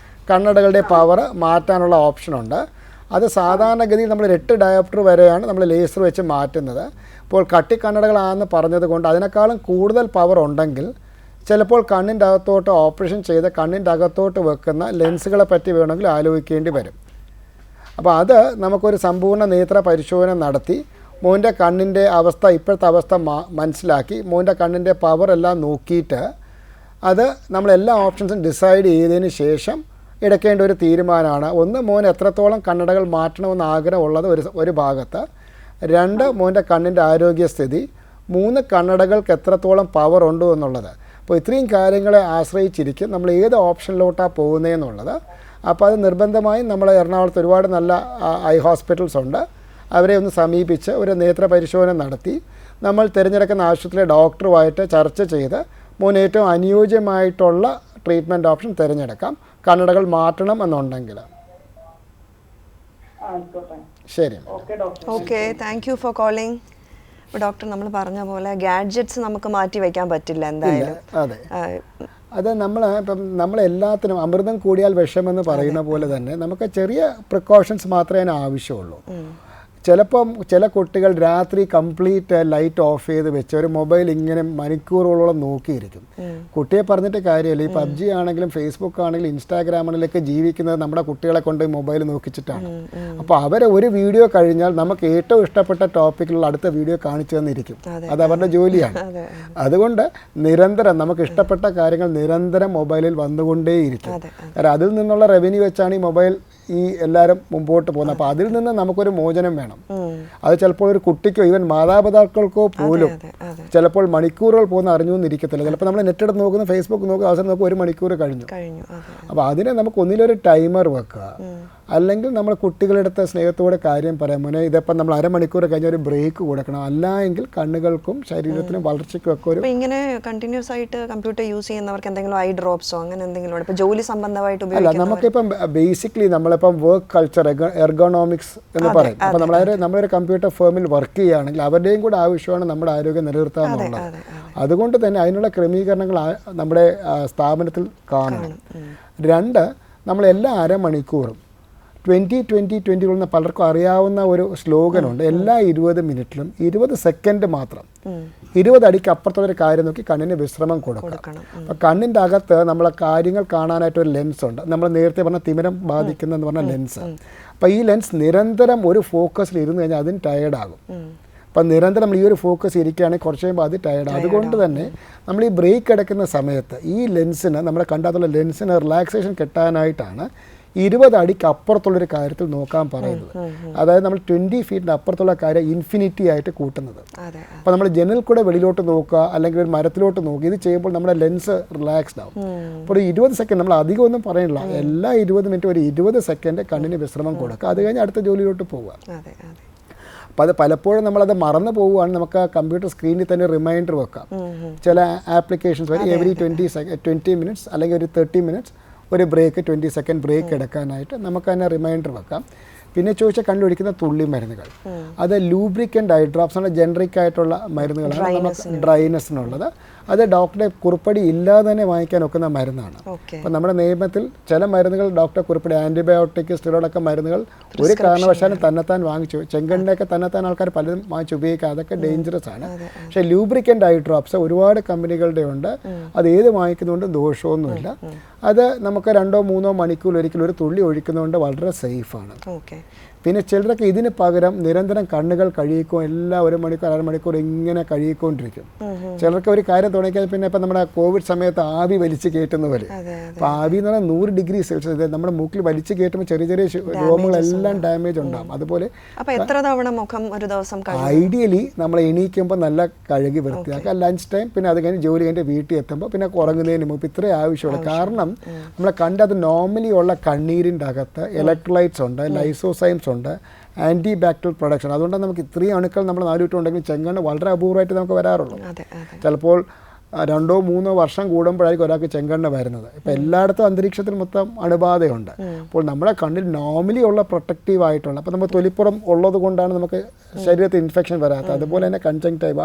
Speaker 2: കണ്ണടകളുടെ പവർ മാറ്റാനുള്ള ഓപ്ഷനുണ്ട്. അത് സാധാരണഗതിയിൽ നമ്മൾ 8 ഡയോപ്റ്റർ വരെയാണ് നമ്മൾ ലേസർ വെച്ച് മാറ്റുന്നത്. ഇപ്പോൾ കട്ടിക്കണ്ണടകളാണെന്ന് പറഞ്ഞത് കൊണ്ട് അതിനേക്കാളും കൂടുതൽ പവർ ഉണ്ടെങ്കിൽ ചിലപ്പോൾ കണ്ണിൻ്റെ അകത്തോട്ട് ഓപ്പറേഷൻ ചെയ്ത് കണ്ണിൻ്റെ അകത്തോട്ട് വെക്കുന്ന ലെൻസുകളെ പറ്റി വേണമെങ്കിൽ ആലോചിക്കേണ്ടി വരും. അപ്പോൾ അത് നമുക്കൊരു സമ്പൂർണ്ണ നേത്ര പരിശോധന നടത്തി മോൻ്റെ കണ്ണിൻ്റെ അവസ്ഥ, ഇപ്പോഴത്തെ അവസ്ഥ മനസ്സിലാക്കി മോൻ്റെ കണ്ണിൻ്റെ പവർ എല്ലാം നോക്കിയിട്ട് അത് നമ്മളെല്ലാ ഓപ്ഷൻസും ഡിസൈഡ് ചെയ്തതിന് ശേഷം എടുക്കേണ്ട ഒരു തീരുമാനമാണ്. ഒന്ന്, മോൻ എത്രത്തോളം കണ്ണടകൾ മാറ്റണമെന്ന് ആഗ്രഹമുള്ളത് ഒരു ഭാഗത്ത്. 2, മോൻ്റെ കണ്ണിൻ്റെ ആരോഗ്യസ്ഥിതി. 3, കണ്ണടകൾക്ക് എത്രത്തോളം പവർ ഉണ്ട് എന്നുള്ളത്. അപ്പോൾ ഇത്രയും കാര്യങ്ങളെ ആശ്രയിച്ചിരിക്കും നമ്മൾ ഏത് ഓപ്ഷനിലോട്ടാണ് പോകുന്നതെന്നുള്ളത്. അപ്പോൾ അത് നിർബന്ധമായും നമ്മൾ എറണാകുളത്ത് ഒരുപാട് നല്ല ഐ ഹോസ്പിറ്റൽസ് ഉണ്ട്. അവരെ ഒന്ന് സമീപിച്ച് ഒരു നേത്ര പരിശോധന നടത്തി നമ്മൾ തിരഞ്ഞെടുക്കുന്ന ആശുപത്രിയിലെ ഡോക്ടറുമായിട്ട് ചർച്ച ചെയ്ത് മോന് ഏറ്റവും അനുയോജ്യമായിട്ടുള്ള ട്രീറ്റ്മെൻറ്റ് ഓപ്ഷൻ തിരഞ്ഞെടുക്കാം, കണ്ണടകൾ മാറ്റണം എന്നുണ്ടെങ്കിൽ. ശരി.
Speaker 1: Okay, thank you for calling. അപ്പോൾ ഡോക്ടർ നമ്മൾ പറഞ്ഞ പോലെ ഗാഡ്ജറ്റ്സ് നമുക്ക് മാറ്റി വയ്ക്കാൻ പറ്റില്ല എന്തായാലും.
Speaker 2: അതെ, അത് നമ്മളെല്ലാത്തിനും അമൃതം കൂടിയാൽ വിഷമെന്ന് പറയുന്ന പോലെ തന്നെ നമുക്ക് ചെറിയ പ്രിക്കോഷൻസ് മാത്രമേ അതിന് ആവശ്യമുള്ളൂ. ചിലപ്പം ചില കുട്ടികൾ രാത്രി കംപ്ലീറ്റ് ലൈറ്റ് ഓഫ് ചെയ്ത് വെച്ച് ഒരു മൊബൈൽ ഇങ്ങനെ മണിക്കൂറുകളോളം നോക്കിയിരിക്കും. കുട്ടിയെ പറഞ്ഞിട്ട് കാര്യമില്ല. ഈ PUBG ആണെങ്കിലും ഫേസ്ബുക്ക് ആണെങ്കിലും ഇൻസ്റ്റാഗ്രാം ആണെങ്കിലൊക്കെ ജീവിക്കുന്നത് നമ്മുടെ കുട്ടികളെ കൊണ്ട് മൊബൈൽ നോക്കിച്ചിട്ടാണ്. അപ്പോൾ അവരെ ഒരു വീഡിയോ കഴിഞ്ഞാൽ നമുക്ക് ഏറ്റവും ഇഷ്ടപ്പെട്ട ടോപ്പിക്കിലുള്ള അടുത്ത വീഡിയോ കാണിച്ചു തന്നിരിക്കും. അത് അവരുടെ ജോലിയാണ്. അതുകൊണ്ട് നിരന്തരം നമുക്ക് ഇഷ്ടപ്പെട്ട കാര്യങ്ങൾ നിരന്തരം മൊബൈലിൽ വന്നുകൊണ്ടേയിരിക്കും. കാരണം അതിൽ നിന്നുള്ള റവന്യൂ വെച്ചാണ് ഈ മൊബൈൽ എല്ലാവരും മുമ്പോട്ട് പോകുന്നത്. അപ്പോൾ അതിൽ നിന്ന് നമുക്കൊരു മോചനം വേണം. അത് ചിലപ്പോൾ ഒരു കുട്ടിക്കോ ഈവൻ മാതാപിതാക്കൾക്കോ പോലും ചിലപ്പോൾ മണിക്കൂറുകൾ പോകുന്ന അറിഞ്ഞുകൊണ്ടിരിക്കത്തില്ല. ചിലപ്പോൾ നമ്മൾ നെറ്റ് എടുത്ത് നോക്കുന്ന, ഫേസ്ബുക്ക് നോക്കുക, അവസരം നോക്കുക, 1 മണിക്കൂർ കഴിഞ്ഞു. അപ്പോൾ അതിനെ നമുക്ക് ഒന്നിലൊരു ടൈമർ വെക്കുക, അല്ലെങ്കിൽ നമ്മൾ കുട്ടികളെടുത്ത് സ്നേഹത്തോടെ കാര്യം പറയാം, മോനെ ഇതിപ്പം നമ്മൾ അരമണിക്കൂർ കഴിഞ്ഞ ഒരു ബ്രേക്ക് കൊടുക്കണം. അല്ല എങ്കിൽ കണ്ണുകൾക്കും ശരീരത്തിനും വളർച്ചയ്ക്കും ഒക്കെ ഒരു
Speaker 1: ഇങ്ങനെ കണ്ടിന്യൂസ് ആയിട്ട് കമ്പ്യൂട്ടർ യൂസ് ചെയ്യുന്നവർക്ക് എന്തെങ്കിലും ഐ ഡ്രോപ്സോ അങ്ങനെ എന്തെങ്കിലും ഇപ്പോൾ ജോലി സംബന്ധമായിട്ട്
Speaker 2: അല്ല, നമുക്കിപ്പം ബേസിക്കലി നമ്മളിപ്പം വർക്ക് കൾച്ചർ, എർഗോണോമിക്സ് എന്ന് പറയും. അപ്പോൾ നമ്മളൊരു കമ്പ്യൂട്ടർ ഫേമിൽ വർക്ക് ചെയ്യുകയാണെങ്കിൽ അവരുടെയും കൂടെ ആവശ്യമാണ് നമ്മുടെ ആരോഗ്യം നിലനിർത്തുക എന്നുള്ളത്. അതുകൊണ്ട് തന്നെ അതിനുള്ള ക്രമീകരണങ്ങൾ നമ്മുടെ സ്ഥാപനത്തിൽ കാണണം. 2, നമ്മളെല്ലാ അരമണിക്കൂറും 20-20-20 എന്ന് പലർക്കും അറിയാവുന്ന ഒരു സ്ലോഗനുണ്ട്. എല്ലാ 20 മിനിറ്റിലും 20 സെക്കൻഡ് മാത്രം 20 അടിക്ക് അപ്പുറത്തുള്ളൊരു കാര്യം നോക്കി കണ്ണിന് വിശ്രമം കൊടുക്കണം. അപ്പോൾ കണ്ണിൻ്റെ അകത്ത് നമ്മളെ കാര്യങ്ങൾ കാണാനായിട്ടൊരു ലെൻസ് ഉണ്ട്. നമ്മൾ നേരത്തെ പറഞ്ഞ തിമിരം ബാധിക്കുന്നതെന്ന് പറഞ്ഞ ലെൻസ്. അപ്പോൾ ഈ ലെൻസ് നിരന്തരം ഒരു ഫോക്കസിൽ ഇരുന്ന് കഴിഞ്ഞാൽ അതിന് ടയേർഡാകും. അപ്പം നിരന്തരം നമ്മൾ ഈ ഒരു ഫോക്കസ് ഇരിക്കുകയാണെങ്കിൽ കുറച്ച് കഴിയുമ്പോൾ അത് ടയേർഡ്. അതുകൊണ്ട് തന്നെ നമ്മൾ ഈ ബ്രേക്ക് എടുക്കുന്ന സമയത്ത് ഈ ലെൻസിന്, നമ്മളെ കണ്ടാത്തുള്ള ലെൻസിന് റിലാക്സേഷൻ കിട്ടാനായിട്ടാണ് 20 അടിക്ക് അപ്പുറത്തുള്ളൊരു കാര്യത്തിൽ നോക്കാൻ പറയുന്നത്. അതായത് നമ്മൾ 20 ഫീറ്റിൻ്റെ അപ്പുറത്തുള്ള കാര്യം ഇൻഫിനിറ്റി ആയിട്ട് കൂട്ടുന്നത്. അപ്പോൾ നമ്മൾ ജനൽ കൂടെ വെളിയിലോട്ട് നോക്കുക അല്ലെങ്കിൽ ഒരു മരത്തിലോട്ട് നോക്കുക, ഇത് ചെയ്യുമ്പോൾ നമ്മുടെ ലെൻസ് റിലാക്സ്ഡ് ആവും. അപ്പോൾ ഒരു 20 സെക്കൻഡ്, നമ്മൾ അധികം ഒന്നും പറയണില്ല, എല്ലാ 20 മിനിറ്റ് ഒരു 20 സെക്കൻഡ് കണ്ണിന് വിശ്രമം കൊടുക്കുക. അത് കഴിഞ്ഞ് അടുത്ത ജോലിയിലോട്ട് പോവുക. അപ്പോൾ അത് പലപ്പോഴും നമ്മളത് മറന്നു പോവുകയാണ്. നമുക്ക് കമ്പ്യൂട്ടർ സ്ക്രീനിൽ തന്നെ റിമൈൻഡർ വെക്കാം. ചില ആപ്ലിക്കേഷൻസ് വരെ എവറി 20 മിനിറ്റ്സ് അല്ലെങ്കിൽ ഒരു 30 മിനിറ്റ്സ് ഒരു ബ്രേക്ക്, 20 സെക്കൻഡ് ബ്രേക്ക് എടുക്കാനായിട്ട് നമുക്ക് തന്നെ റിമൈൻഡർ വെക്കാം. പിന്നെ ചോദിച്ചാൽ കണ്ടുപിടിക്കുന്ന തുള്ളി മരുന്നുകൾ, അത് ലൂബ്രിക്കൻ്റ് ഐ ഡ്രോപ്സ് ആണ്, ജനറിക് ആയിട്ടുള്ള മരുന്നുകളാണ് നമുക്ക് ഡ്രൈനെസ്സിനുള്ളത്. അത് ഡോക്ടറെ കുറിപ്പടി ഇല്ലാതെ തന്നെ വാങ്ങിക്കാൻ ഒക്കുന്ന മരുന്നാണ്. അപ്പം നമ്മുടെ നിയമത്തിൽ ചില മരുന്നുകൾ ഡോക്ടറെ കുറിപ്പടി, ആൻറ്റിബയോട്ടിക്, സ്റ്റിറോയിഡൊക്കെ മരുന്നുകൾ ഒരു കാരണവശാലും തന്നെത്താൻ വാങ്ങിച്ചു, ചെങ്കണ്ണിയൊക്കെ തന്നെത്താൻ ആൾക്കാർ പലതും വാങ്ങിച്ച് ഉപയോഗിക്കുക, അതൊക്കെ ഡേഞ്ചറസ് ആണ്. പക്ഷേ ലൂബ്രിക്കൻ്റ് ഐ ഡ്രോപ്സ് ഒരുപാട് കമ്പനികളുടെ ഉണ്ട്, അത് ഏത് വാങ്ങിക്കുന്നതുകൊണ്ട് ദോഷമൊന്നുമില്ല. അത് നമുക്ക് 2-3 മണിക്കൂർ ഒരിക്കലും ഒരു തുള്ളി ഒഴിക്കുന്നതുകൊണ്ട് വളരെ സേഫാണ്. പിന്നെ ചിലരൊക്കെ ഇതിന് പകരം നിരന്തരം കണ്ണുകൾ കഴുകിക്കോ, എല്ലാ 1 മണിക്കൂർ 1/2 മണിക്കൂർ ഇങ്ങനെ കഴുകിക്കൊണ്ടിരിക്കും. ചിലർക്ക് ഒരു കാര്യം തുടങ്ങിയാൽ പിന്നെ ഇപ്പം നമ്മുടെ കോവിഡ് സമയത്ത് ആവി വലിച്ച് കയറ്റുന്ന പോലെ, അപ്പോൾ ആവി എന്ന് പറഞ്ഞാൽ 100 ഡിഗ്രി സെൽഷ്യസ് നമ്മുടെ മൂക്കിൽ വലിച്ച് കയറ്റുമ്പോൾ ചെറിയ ചെറിയ രോമങ്ങളെല്ലാം ഡാമേജ് ഉണ്ടാകും. അതുപോലെ
Speaker 1: എത്ര തവണ മുഖം ഒരു ദിവസം
Speaker 2: ഐഡിയലി നമ്മൾ എണീക്കുമ്പോൾ നല്ല കഴുകി വൃത്തിയാക്കുക, ലഞ്ച് ടൈം, പിന്നെ അത് കഴിഞ്ഞ് ജോലി കഴിഞ്ഞ് വീട്ടിൽ എത്തുമ്പോൾ, പിന്നെ ഉറങ്ങുന്നതിന് മുമ്പ് ഇത്രയും ആവശ്യമുള്ളൂ. കാരണം നമ്മളെ കണ്ടത് നോർമലി ഉള്ള കണ്ണീരിൻ്റെ അകത്ത് ഇലക്ട്രോലൈറ്റ്സ് ഉണ്ട്, ലൈസോസൈംസ് ഉണ്ട്, ആൻറ്റി ബാക്ടീരിയൽ പ്രൊഡക്ഷൻ. അതുകൊണ്ടാണ് നമുക്ക് ഇത്രയും അണുക്കൾ നമ്മൾ നാലുവിട്ടുണ്ടെങ്കിൽ ചെങ്കണ്ണ് വളരെ അപൂർവമായിട്ട് നമുക്ക് വരാറുള്ളൂ. ചിലപ്പോൾ 2-3 വർഷം കൂടുമ്പോഴായിരിക്കും ഒരാൾക്ക് ചെങ്കണ്ണ് വരുന്നത്. ഇപ്പോൾ എല്ലായിടത്തും അന്തരീക്ഷത്തിൽ മൊത്തം അണുബാധയുണ്ട്. അപ്പോൾ നമ്മുടെ കണ്ണിൽ നോർമലി ഉള്ള പ്രൊട്ടക്റ്റീവ് ആയിട്ടുള്ള, അപ്പോൾ നമ്മൾ തൊലിപ്പുറം ഉള്ളത് കൊണ്ടാണ് നമുക്ക് ശരീരത്തിൽ ഇൻഫെക്ഷൻ വരാത്തത്. അതുപോലെ തന്നെ കൺജങ്ക്റ്റൈവ,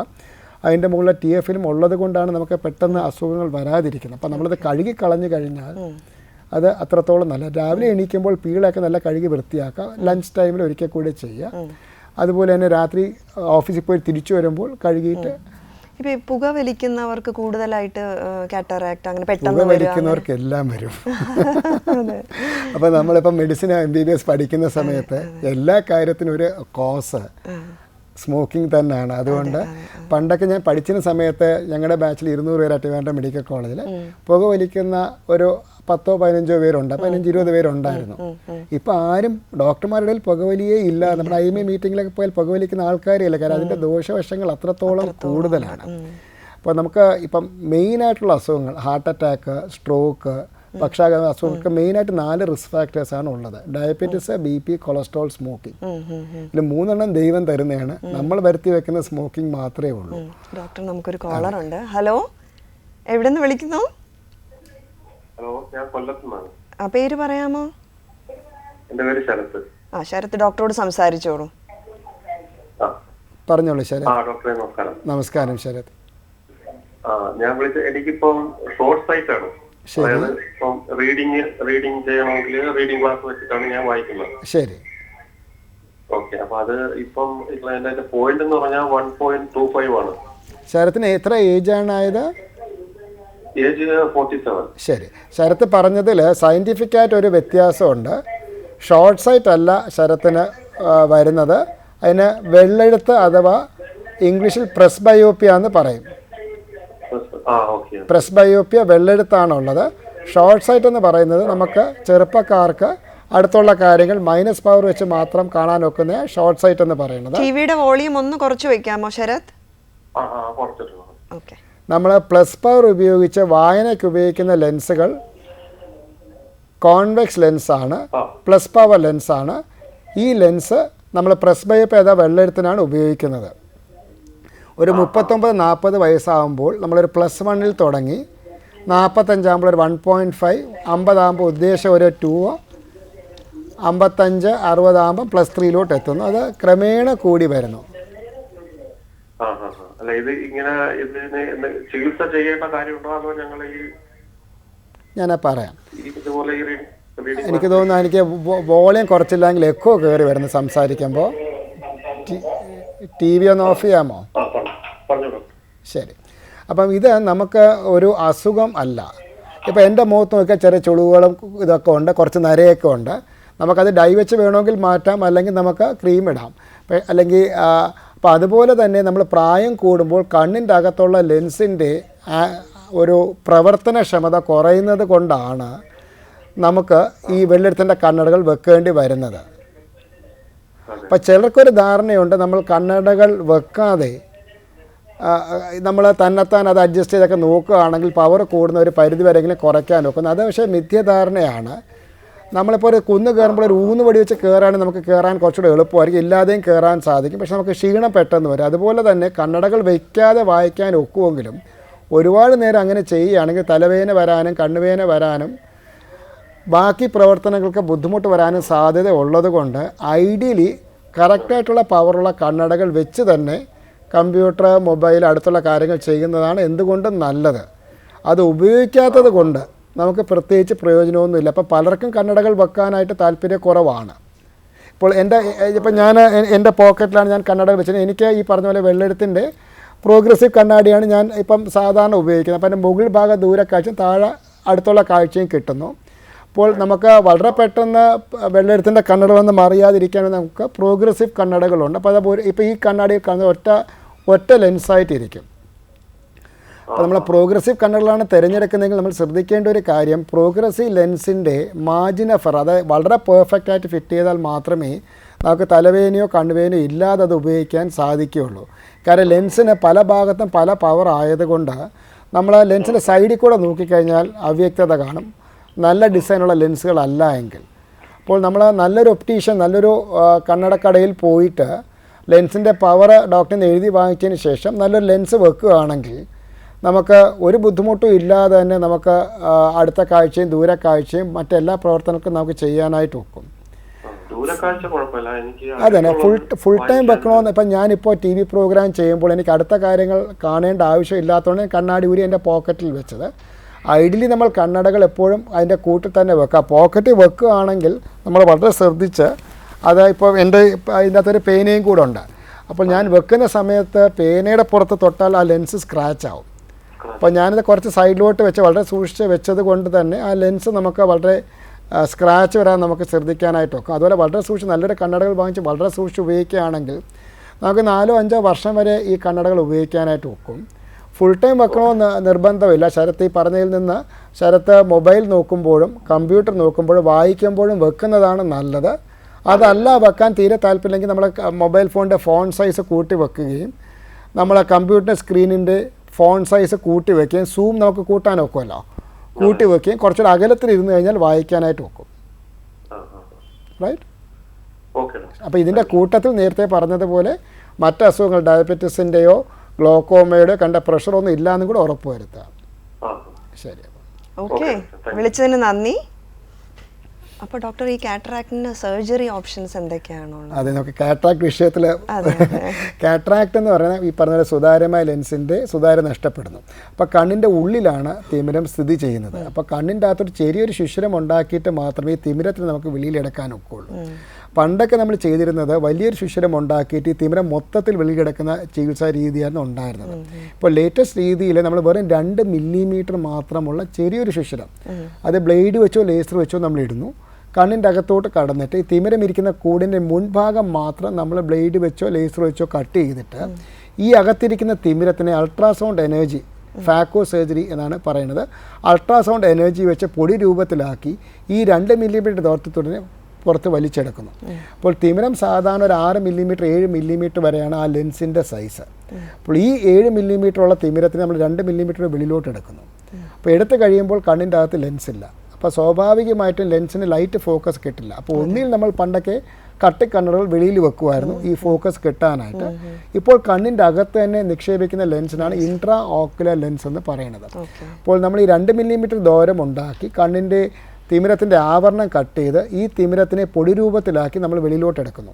Speaker 2: അതിൻ്റെ മുകളിലെ TF-ലും ഉള്ളത് കൊണ്ടാണ് നമുക്ക് പെട്ടെന്ന് അസുഖങ്ങൾ വരാതിരിക്കുന്നത്. അപ്പോൾ നമ്മളത് കഴുകി കളഞ്ഞു കഴിഞ്ഞാൽ അത് അത്രത്തോളം നല്ല. രാവിലെ എണീക്കുമ്പോൾ പീളൊക്കെ നല്ല കഴുകി വൃത്തിയാക്കുക, ലഞ്ച് ടൈമിൽ ഒരിക്കൽ കൂടി ചെയ്യുക. അതുപോലെ തന്നെ രാത്രി ഓഫീസിൽ പോയി തിരിച്ചു വരുമ്പോൾ കഴുകിയിട്ട്.
Speaker 1: ഇപ്പൊ പുക വലിക്കുന്നവർക്ക് കൂടുതലായിട്ട് കാറ്ററാക്ട് അങ്ങനെ പെട്ടെന്ന്
Speaker 2: പുക വലിക്കുന്നവർക്ക് എല്ലാം വരും. അപ്പോൾ നമ്മളിപ്പോൾ മെഡിസിൻ MBBS പഠിക്കുന്ന സമയത്ത് എല്ലാ കാര്യത്തിനും ഒരു കോസ് സ്മോക്കിംഗ് തന്നെയാണ്. അതുകൊണ്ട് പണ്ടൊക്കെ ഞാൻ പഠിച്ചിരുന്ന സമയത്ത് ഞങ്ങളുടെ ബാച്ചിൽ 200 പേര് ട്രിവാൻഡ്രം മെഡിക്കൽ കോളേജിൽ പുക വലിക്കുന്ന ഒരു 10-15 പേരുണ്ട്, 15-20 പേരുണ്ടായിരുന്നു. ഇപ്പം ആരും ഡോക്ടർമാരുടെ പുകവലിയേ ഇല്ല. നമ്മുടെ IMA മീറ്റിങ്ങിലൊക്കെ പോയാൽ പുകവലിക്കുന്ന ആൾക്കാരേ ഇല്ല, കാരണം അതിൻ്റെ ദോഷവശങ്ങൾ അത്രത്തോളം കൂടുതലാണ്. അപ്പോൾ നമുക്ക് ഇപ്പം മെയിനായിട്ടുള്ള അസുഖങ്ങൾ, ഹാർട്ട് അറ്റാക്ക്, സ്ട്രോക്ക്, പക്ഷാഘാത അസുഖങ്ങൾക്ക് മെയിനായിട്ട് 4 റിസ്ക് ഫാക്ടേഴ്സാണ് ഉള്ളത്: ഡയബറ്റീസ്, BP, കൊളസ്ട്രോൾ, സ്മോക്കിംഗ്. ഇതിൽ 3 ദൈവം തരുന്നതാണ്, നമ്മൾ വരുത്തി വെക്കുന്ന സ്മോക്കിംഗ് മാത്രമേ ഉള്ളൂ.
Speaker 1: ഡോക്ടർ, നമുക്കൊരു കോളർ ഉണ്ട്. ഹലോ, എവിടെ നിന്ന് വിളിക്കുന്നു?
Speaker 4: ഹലോ, ഞാൻ കൊല്ലത്തുനിന്നാണ്.
Speaker 1: പേര് പറയാമോ?
Speaker 4: എൻ്റെ പേര് ശരത്ത്.
Speaker 1: ശരത്ത് ഡോക്ടറോട് സംസാരിച്ചോളൂ.
Speaker 2: പറഞ്ഞോളൂ ശരത്ത്.
Speaker 4: ഡോക്ടറെ നമസ്കാരം.
Speaker 2: നമസ്കാരം ശരത്ത്.
Speaker 4: ഞാൻ വിളിച്ചത് എനിക്കിപ്പം ഷോർട്ട് സൈറ്റ് ആണ്. അതായത് ഇപ്പം റീഡിങ് ചെയ്യണമെങ്കിൽ റീഡിങ് ക്ലാസ് വെച്ചിട്ടാണ് ഞാൻ വായിക്കുന്നത്.
Speaker 2: ശരി,
Speaker 4: ഓക്കെ. അപ്പൊ അത് ഇപ്പം അതിന്റെ പോയിന്റ് എന്ന് പറഞ്ഞാൽ 1.25 ആണ്.
Speaker 2: ശരത്തിന് എത്ര ഏജ് ആണ് ആയത്?
Speaker 4: ഏജ് 47.
Speaker 2: ശരി, ശരത്ത് പറഞ്ഞതിൽ സയൻറ്റിഫിക്കായിട്ട് ഒരു വ്യത്യാസമുണ്ട്. ഷോർട്ട് സൈറ്റ് അല്ല ശരത്തിന് വരുന്നത്, അതിന് വെള്ളെഴുത്ത് അഥവാ ഇംഗ്ലീഷിൽ പ്രസ്ബയോപ്പിയ എന്ന് പറയും. പ്രസ്ബയോപ്പിയ വെള്ളെഴുത്താണുള്ളത്. ഷോർട്ട് സൈറ്റ് എന്ന് പറയുന്നത് നമുക്ക് ചെറുപ്പക്കാർക്ക് അടുത്തുള്ള കാര്യങ്ങൾ മൈനസ് പവർ വെച്ച് മാത്രം കാണാൻ ഒക്കുന്ന ഷോർട്ട് സൈറ്റ് എന്ന് പറയുന്നത്.
Speaker 1: ടിവിയുടെ വോളിയം ഒന്ന് കുറച്ച് വെക്കാമോ ശരത്?
Speaker 2: നമ്മൾ പ്ലസ് പവർ ഉപയോഗിച്ച് വായനയ്ക്ക് ഉപയോഗിക്കുന്ന ലെൻസുകൾ കോൺവെക്സ് ലെൻസാണ്, പ്ലസ് പവർ ലെൻസാണ്. ഈ ലെൻസ് നമ്മൾ പ്രസ്ബയോപ്പിയ അഥവാ വെള്ളെഴുത്തിനാണ് ഉപയോഗിക്കുന്നത്. ഒരു 39-40 വയസ്സാകുമ്പോൾ നമ്മളൊരു +1 തുടങ്ങി, 45 ആകുമ്പോൾ ഒരു 1.5, 50 ആകുമ്പോൾ ഉദ്ദേശം ഒരു 2, 55, 60 ആകുമ്പോൾ +3 എത്തുന്നു. അത് ക്രമേണ കൂടി വരുന്നു. ഞാൻ പറയാം. എനിക്ക് തോന്നുന്നു എനിക്ക് വോളിയം കുറച്ചില്ലെങ്കിൽ എക്കോ കയറി വരുന്നു സംസാരിക്കുമ്പോൾ. TV ഒന്ന് ഓഫ് ചെയ്യാമോ? ശരി. അപ്പം ഇത് നമുക്ക് ഒരു അസുഖം അല്ല. ഇപ്പോൾ എൻ്റെ മുഖത്ത് നോക്കിയാൽ ചെറിയ ചുളിവുകളും ഇതൊക്കെ ഉണ്ട്, കുറച്ച് നരയൊക്കെ ഉണ്ട്. നമുക്കത് ഡൈ വെച്ച് വേണമെങ്കിൽ മാറ്റാം, അല്ലെങ്കിൽ നമുക്ക് ക്രീം ഇടാം, അല്ലെങ്കിൽ അപ്പോൾ അതുപോലെ തന്നെ നമ്മൾ പ്രായം കൂടുമ്പോൾ കണ്ണിൻ്റെ അകത്തുള്ള ലെൻസിൻ്റെ ഒരു പ്രവർത്തനക്ഷമത കുറയുന്നത് കൊണ്ടാണ് നമുക്ക് ഈ വെള്ളെഴുത്തിൻ്റെ കണ്ണടകൾ വെക്കേണ്ടി വരുന്നത്. അപ്പം ചിലർക്കൊരു ധാരണയുണ്ട് നമ്മൾ കണ്ണടകൾ വെക്കാതെ നമ്മൾ തന്നെത്താൻ അത് അഡ്ജസ്റ്റ് ചെയ്തൊക്കെ നോക്കുകയാണെങ്കിൽ പവർ കൂടുന്ന ഒരു പരിധി വരെയെങ്കിലും കുറയ്ക്കാൻ നോക്കുന്നത്. അത് പക്ഷേ മിഥ്യധാരണയാണ്. നമ്മളിപ്പോൾ ഒരു കുന്ന് കയറുമ്പോൾ ഒരു ഊന്നുവടി വെച്ച് കയറാണെങ്കിൽ നമുക്ക് കയറാൻ കുറച്ചുകൂടെ എളുപ്പമായിരിക്കും, ഇല്ലാതെയും കയറാൻ സാധിക്കും. പക്ഷേ നമുക്ക് ക്ഷീണം പെട്ടെന്ന് വരും. അതുപോലെ തന്നെ കണ്ണടകൾ വയ്ക്കാതെ വായിക്കാൻ ഒക്കുമെങ്കിലും ഒരുപാട് നേരം അങ്ങനെ ചെയ്യുകയാണെങ്കിൽ തലവേദന വരാനും കണ്ണുവേദന വരാനും ബാക്കി പ്രവർത്തനങ്ങൾക്ക് ബുദ്ധിമുട്ട് വരാനും സാധ്യത ഉള്ളത് കൊണ്ട് ഐഡിയലി കറക്റ്റായിട്ടുള്ള പവറുള്ള കണ്ണടകൾ വെച്ച് തന്നെ കമ്പ്യൂട്ടർ, മൊബൈൽ, അടുത്തുള്ള കാര്യങ്ങൾ ചെയ്യുന്നതാണ് എന്തുകൊണ്ടും നല്ലത്. അത് ഉപയോഗിക്കാത്തത് കൊണ്ട് നമുക്ക് പ്രത്യേകിച്ച് പ്രയോജനമൊന്നുമില്ല. അപ്പോൾ പലർക്കും കണ്ണടകൾ വെക്കാനായിട്ട് താല്പര്യക്കുറവാണ്. ഇപ്പോൾ ഞാൻ എൻ്റെ പോക്കറ്റിലാണ് ഞാൻ കണ്ണടകൾ വെച്ചത്. എനിക്ക് ഈ പറഞ്ഞ പോലെ വെള്ളെഴുത്തിൻ്റെ പ്രോഗ്രസീവ് കണ്ണാടിയാണ് ഞാൻ ഇപ്പം സാധാരണ ഉപയോഗിക്കുന്നത്. അപ്പം എൻ്റെ മുകൾ ഭാഗം ദൂരക്കാഴ്ചയും താഴെ അടുത്തുള്ള കാഴ്ചയും കിട്ടുന്നു. അപ്പോൾ നമുക്ക് വളരെ പെട്ടെന്ന് വെള്ളെഴുത്തിൻ്റെ കണ്ണട വന്ന് മറിയാതിരിക്കാൻ നമുക്ക് പ്രോഗ്രസീവ് കണ്ണടകളുണ്ട്. അപ്പോൾ അത് ഇപ്പോൾ ഈ കണ്ണാടിയിൽ കാണുന്ന ഒറ്റ ലെൻസായിട്ടിരിക്കും. അപ്പോൾ നമ്മൾ പ്രോഗ്രസീവ് കണ്ണടകളാണ് തിരഞ്ഞെടുക്കുന്നതെങ്കിൽ നമ്മൾ ശ്രദ്ധിക്കേണ്ട ഒരു കാര്യം, പ്രോഗ്രസീവ് ലെൻസിൻ്റെ മാർജിൻ ഓഫ് എറർ, അതായത് വളരെ പെർഫെക്റ്റായിട്ട് ഫിറ്റ് ചെയ്താൽ മാത്രമേ നമുക്ക് തലവേദനയോ കണ്ണുവേദനയോ ഇല്ലാതെ അത് ഉപയോഗിക്കാൻ സാധിക്കുകയുള്ളൂ. കാരണം ലെൻസിന് പല ഭാഗത്തും പല പവർ ആയതുകൊണ്ട് നമ്മൾ ലെൻസിൻ്റെ സൈഡിൽ കൂടെ നോക്കിക്കഴിഞ്ഞാൽ അവ്യക്തത കാണും, നല്ല ഡിസൈനുള്ള ലെൻസുകളല്ല എങ്കിൽ. അപ്പോൾ നമ്മൾ നല്ലൊരു ഒപ്റ്റീഷ്യൻ, നല്ലൊരു കണ്ണടക്കടയിൽ പോയിട്ട് ലെൻസിൻ്റെ പവർ ഡോക്ടറിൽ നിന്ന് എഴുതി വാങ്ങിച്ചതിന് ശേഷം നല്ലൊരു ലെൻസ് വെക്കുകയാണെങ്കിൽ നമുക്ക് ഒരു ബുദ്ധിമുട്ടും ഇല്ലാതെ തന്നെ നമുക്ക് അടുത്ത കാഴ്ചയും ദൂരക്കാഴ്ചയും മറ്റെല്ലാ പ്രവർത്തനങ്ങൾക്കും നമുക്ക് ചെയ്യാനായിട്ട് ഒക്കും. അതെ, ഫുൾ ടൈം വെക്കണമെന്ന് ഇപ്പം ഞാനിപ്പോൾ TV പ്രോഗ്രാം ചെയ്യുമ്പോൾ എനിക്ക് അടുത്ത കാര്യങ്ങൾ കാണേണ്ട ആവശ്യമില്ലാത്തതുകൊണ്ട് കണ്ണാടി ഊരി എൻ്റെ പോക്കറ്റിൽ വെച്ചത്. ഐഡിയലി നമ്മൾ കണ്ണടകൾ എപ്പോഴും അതിൻ്റെ കൂട്ടിൽ തന്നെ വെക്കുക. പോക്കറ്റിൽ വെക്കുകയാണെങ്കിൽ നമ്മൾ വളരെ ശ്രദ്ധിച്ച്, അത് ഇപ്പോൾ എൻ്റെ അതിൻ്റെ അകത്തൊരു പേനയും കൂടെ ഉണ്ട്. അപ്പോൾ ഞാൻ വെക്കുന്ന സമയത്ത് പേനയുടെ പുറത്ത് തൊട്ടാൽ ആ ലെൻസ് സ്ക്രാച്ച് ആവും. അപ്പോൾ ഞാനിത് കുറച്ച് സൈഡിലോട്ട് വെച്ച് വളരെ സൂക്ഷിച്ച് വെച്ചത് കൊണ്ട് തന്നെ ആ ലെൻസ് നമുക്ക് വളരെ സ്ക്രാച്ച് വരാൻ നമുക്ക് ശ്രദ്ധിക്കാനായിട്ട് വെക്കും. അതുപോലെ വളരെ സൂക്ഷിച്ച് നല്ലൊരു കണ്ണടകൾ വാങ്ങിച്ച് വളരെ സൂക്ഷിച്ച് ഉപയോഗിക്കുകയാണെങ്കിൽ നമുക്ക് 4-5 വർഷം വരെ ഈ കണ്ണടകൾ ഉപയോഗിക്കാനായിട്ട് വെക്കും. ഫുൾ ടൈം വെക്കണമെന്ന് നിർബന്ധമില്ല. ശരത്ത് ഈ പറഞ്ഞതിൽ നിന്ന് ശരത്ത് മൊബൈൽ നോക്കുമ്പോഴും കമ്പ്യൂട്ടർ നോക്കുമ്പോഴും വായിക്കുമ്പോഴും വെക്കുന്നതാണ് നല്ലത്. അതല്ല വെക്കാൻ തീരെ താല്പര്യമില്ലെങ്കിൽ നമ്മൾ മൊബൈൽ ഫോണിൻ്റെ ഫോൺ സൈസ് കൂട്ടി വെക്കുകയും നമ്മൾ കമ്പ്യൂട്ടർ സ്ക്രീനിൻ്റെ ഫോൺ സൈസ് കൂട്ടി വെക്കുകയും സൂം നമുക്ക് കൂട്ടാൻ വെക്കുമല്ലോ, കൂട്ടി വെക്കുകയും കുറച്ചുകൂടെ അകലത്തിൽ ഇരുന്ന് കഴിഞ്ഞാൽ വായിക്കാനായിട്ട് വെക്കും. റൈറ്റ്. അപ്പോൾ ഇതിൻ്റെ കൂട്ടത്തിൽ നേരത്തെ പറഞ്ഞതുപോലെ മറ്റ് അസുഖങ്ങൾ ഡയബറ്റീസിൻ്റെയോ ഗ്ലോക്കോമയുടെയോ കണ്ട പ്രഷറൊന്നും ഇല്ലാന്നും കൂടെ ഉറപ്പ് വരുത്താം. ശരി,
Speaker 1: ഓക്കെ, വിളിച്ചതിന് നന്ദി. അപ്പോൾ ഡോക്ടർ, ഈ കാറ്ററാക്റ്റിന് സർജറി ഓപ്ഷൻസ് എന്തൊക്കെയാണോ?
Speaker 2: അതെ, നമുക്ക് കാറ്ററാക്ട് വിഷയത്തിൽ കാറ്ററാക്ട് എന്ന് പറയുന്നത് ഈ പറഞ്ഞ സുതാര്യമായ ലെൻസിൻ്റെ സുതാര്യത നഷ്ടപ്പെടുന്നു. അപ്പോൾ കണ്ണിൻ്റെ ഉള്ളിലാണ് തിമിരം സ്ഥിതി ചെയ്യുന്നത്. അപ്പോൾ കണ്ണിൻ്റെ അകത്തൊരു ചെറിയൊരു ശിശിരം ഉണ്ടാക്കിയിട്ട് മാത്രമേ ഈ തിമിരത്തിന് നമുക്ക് വെളിയിലെടുക്കാൻ ഒക്കുള്ളൂ. പണ്ടൊക്കെ നമ്മൾ ചെയ്തിരുന്നത് വലിയൊരു ശിശിരം ഉണ്ടാക്കിയിട്ട് ഈ തിമിരം മൊത്തത്തിൽ വെളിയിലെടുക്കുന്ന ചികിത്സാ രീതിയാണ് ഉണ്ടായിരുന്നത്. ഇപ്പോൾ ലേറ്റസ്റ്റ് രീതിയിൽ നമ്മൾ വെറും 2 മില്ലിമീറ്റർ മാത്രമുള്ള ചെറിയൊരു ശിശിരം, അത് ബ്ലേഡ് വെച്ചോ ലേസർ വെച്ചോ നമ്മൾ ഇടുന്നു. കണ്ണിൻ്റെ അകത്തോട്ട് കടന്നിട്ട് ഈ തിമിരം ഇരിക്കുന്ന കൂടിൻ്റെ മുൻഭാഗം മാത്രം നമ്മൾ ബ്ലേഡ് വെച്ചോ ലേസർ വെച്ചോ കട്ട് ചെയ്തിട്ട് ഈ അകത്തിരിക്കുന്ന തിമിരത്തിനെ അൾട്രാസൗണ്ട് എനർജി, ഫാക്കോ സർജറി എന്നാണ് പറയുന്നത്, അൾട്രാസൗണ്ട് എനർജി വെച്ച് പൊടി രൂപത്തിലാക്കി ഈ 2 മില്ലിമീറ്റർ ദൂരത്തിനെ പുറത്ത് വലിച്ചെടുക്കുന്നു. അപ്പോൾ തിമിരം സാധാരണ ഒരു 6 മില്ലിമീറ്റർ 7 മില്ലിമീറ്റർ വരെയാണ് ആ ലെൻസിൻ്റെ സൈസ്. അപ്പോൾ ഈ 7 മില്ലിമീറ്ററുള്ള തിമിരത്തിന് നമ്മൾ 2 മില്ലിമീറ്റർ വെളിയിലോട്ട് എടുക്കുന്നു. അപ്പോൾ എടുത്തു കഴിയുമ്പോൾ കണ്ണിൻ്റെ അകത്ത് ലെൻസില്ല. അപ്പോൾ സ്വാഭാവികമായിട്ടും ലെൻസിന് ലൈറ്റ് ഫോക്കസ് കിട്ടില്ല. അപ്പോൾ ഒന്നിൽ നമ്മൾ പണ്ടൊക്കെ കണ്ണടകൾ വെളിയിൽ വെക്കുമായിരുന്നു ഈ ഫോക്കസ് കിട്ടാനായിട്ട്. ഇപ്പോൾ കണ്ണിൻ്റെ അകത്ത് തന്നെ നിക്ഷേപിക്കുന്ന ലെൻസിനാണ് ഇൻട്രാ ഓക്കുലർ ലെൻസ് എന്ന് പറയുന്നത്. അപ്പോൾ നമ്മൾ ഈ 2 മില്ലിമീറ്റർ ദൂരം ഉണ്ടാക്കി കണ്ണിൻ്റെ തിമിരത്തിൻ്റെ ആവരണം കട്ട് ചെയ്ത് ഈ തിമിരത്തിനെ പൊടി രൂപത്തിലാക്കി നമ്മൾ വെളിയിലോട്ട് എടുക്കുന്നു.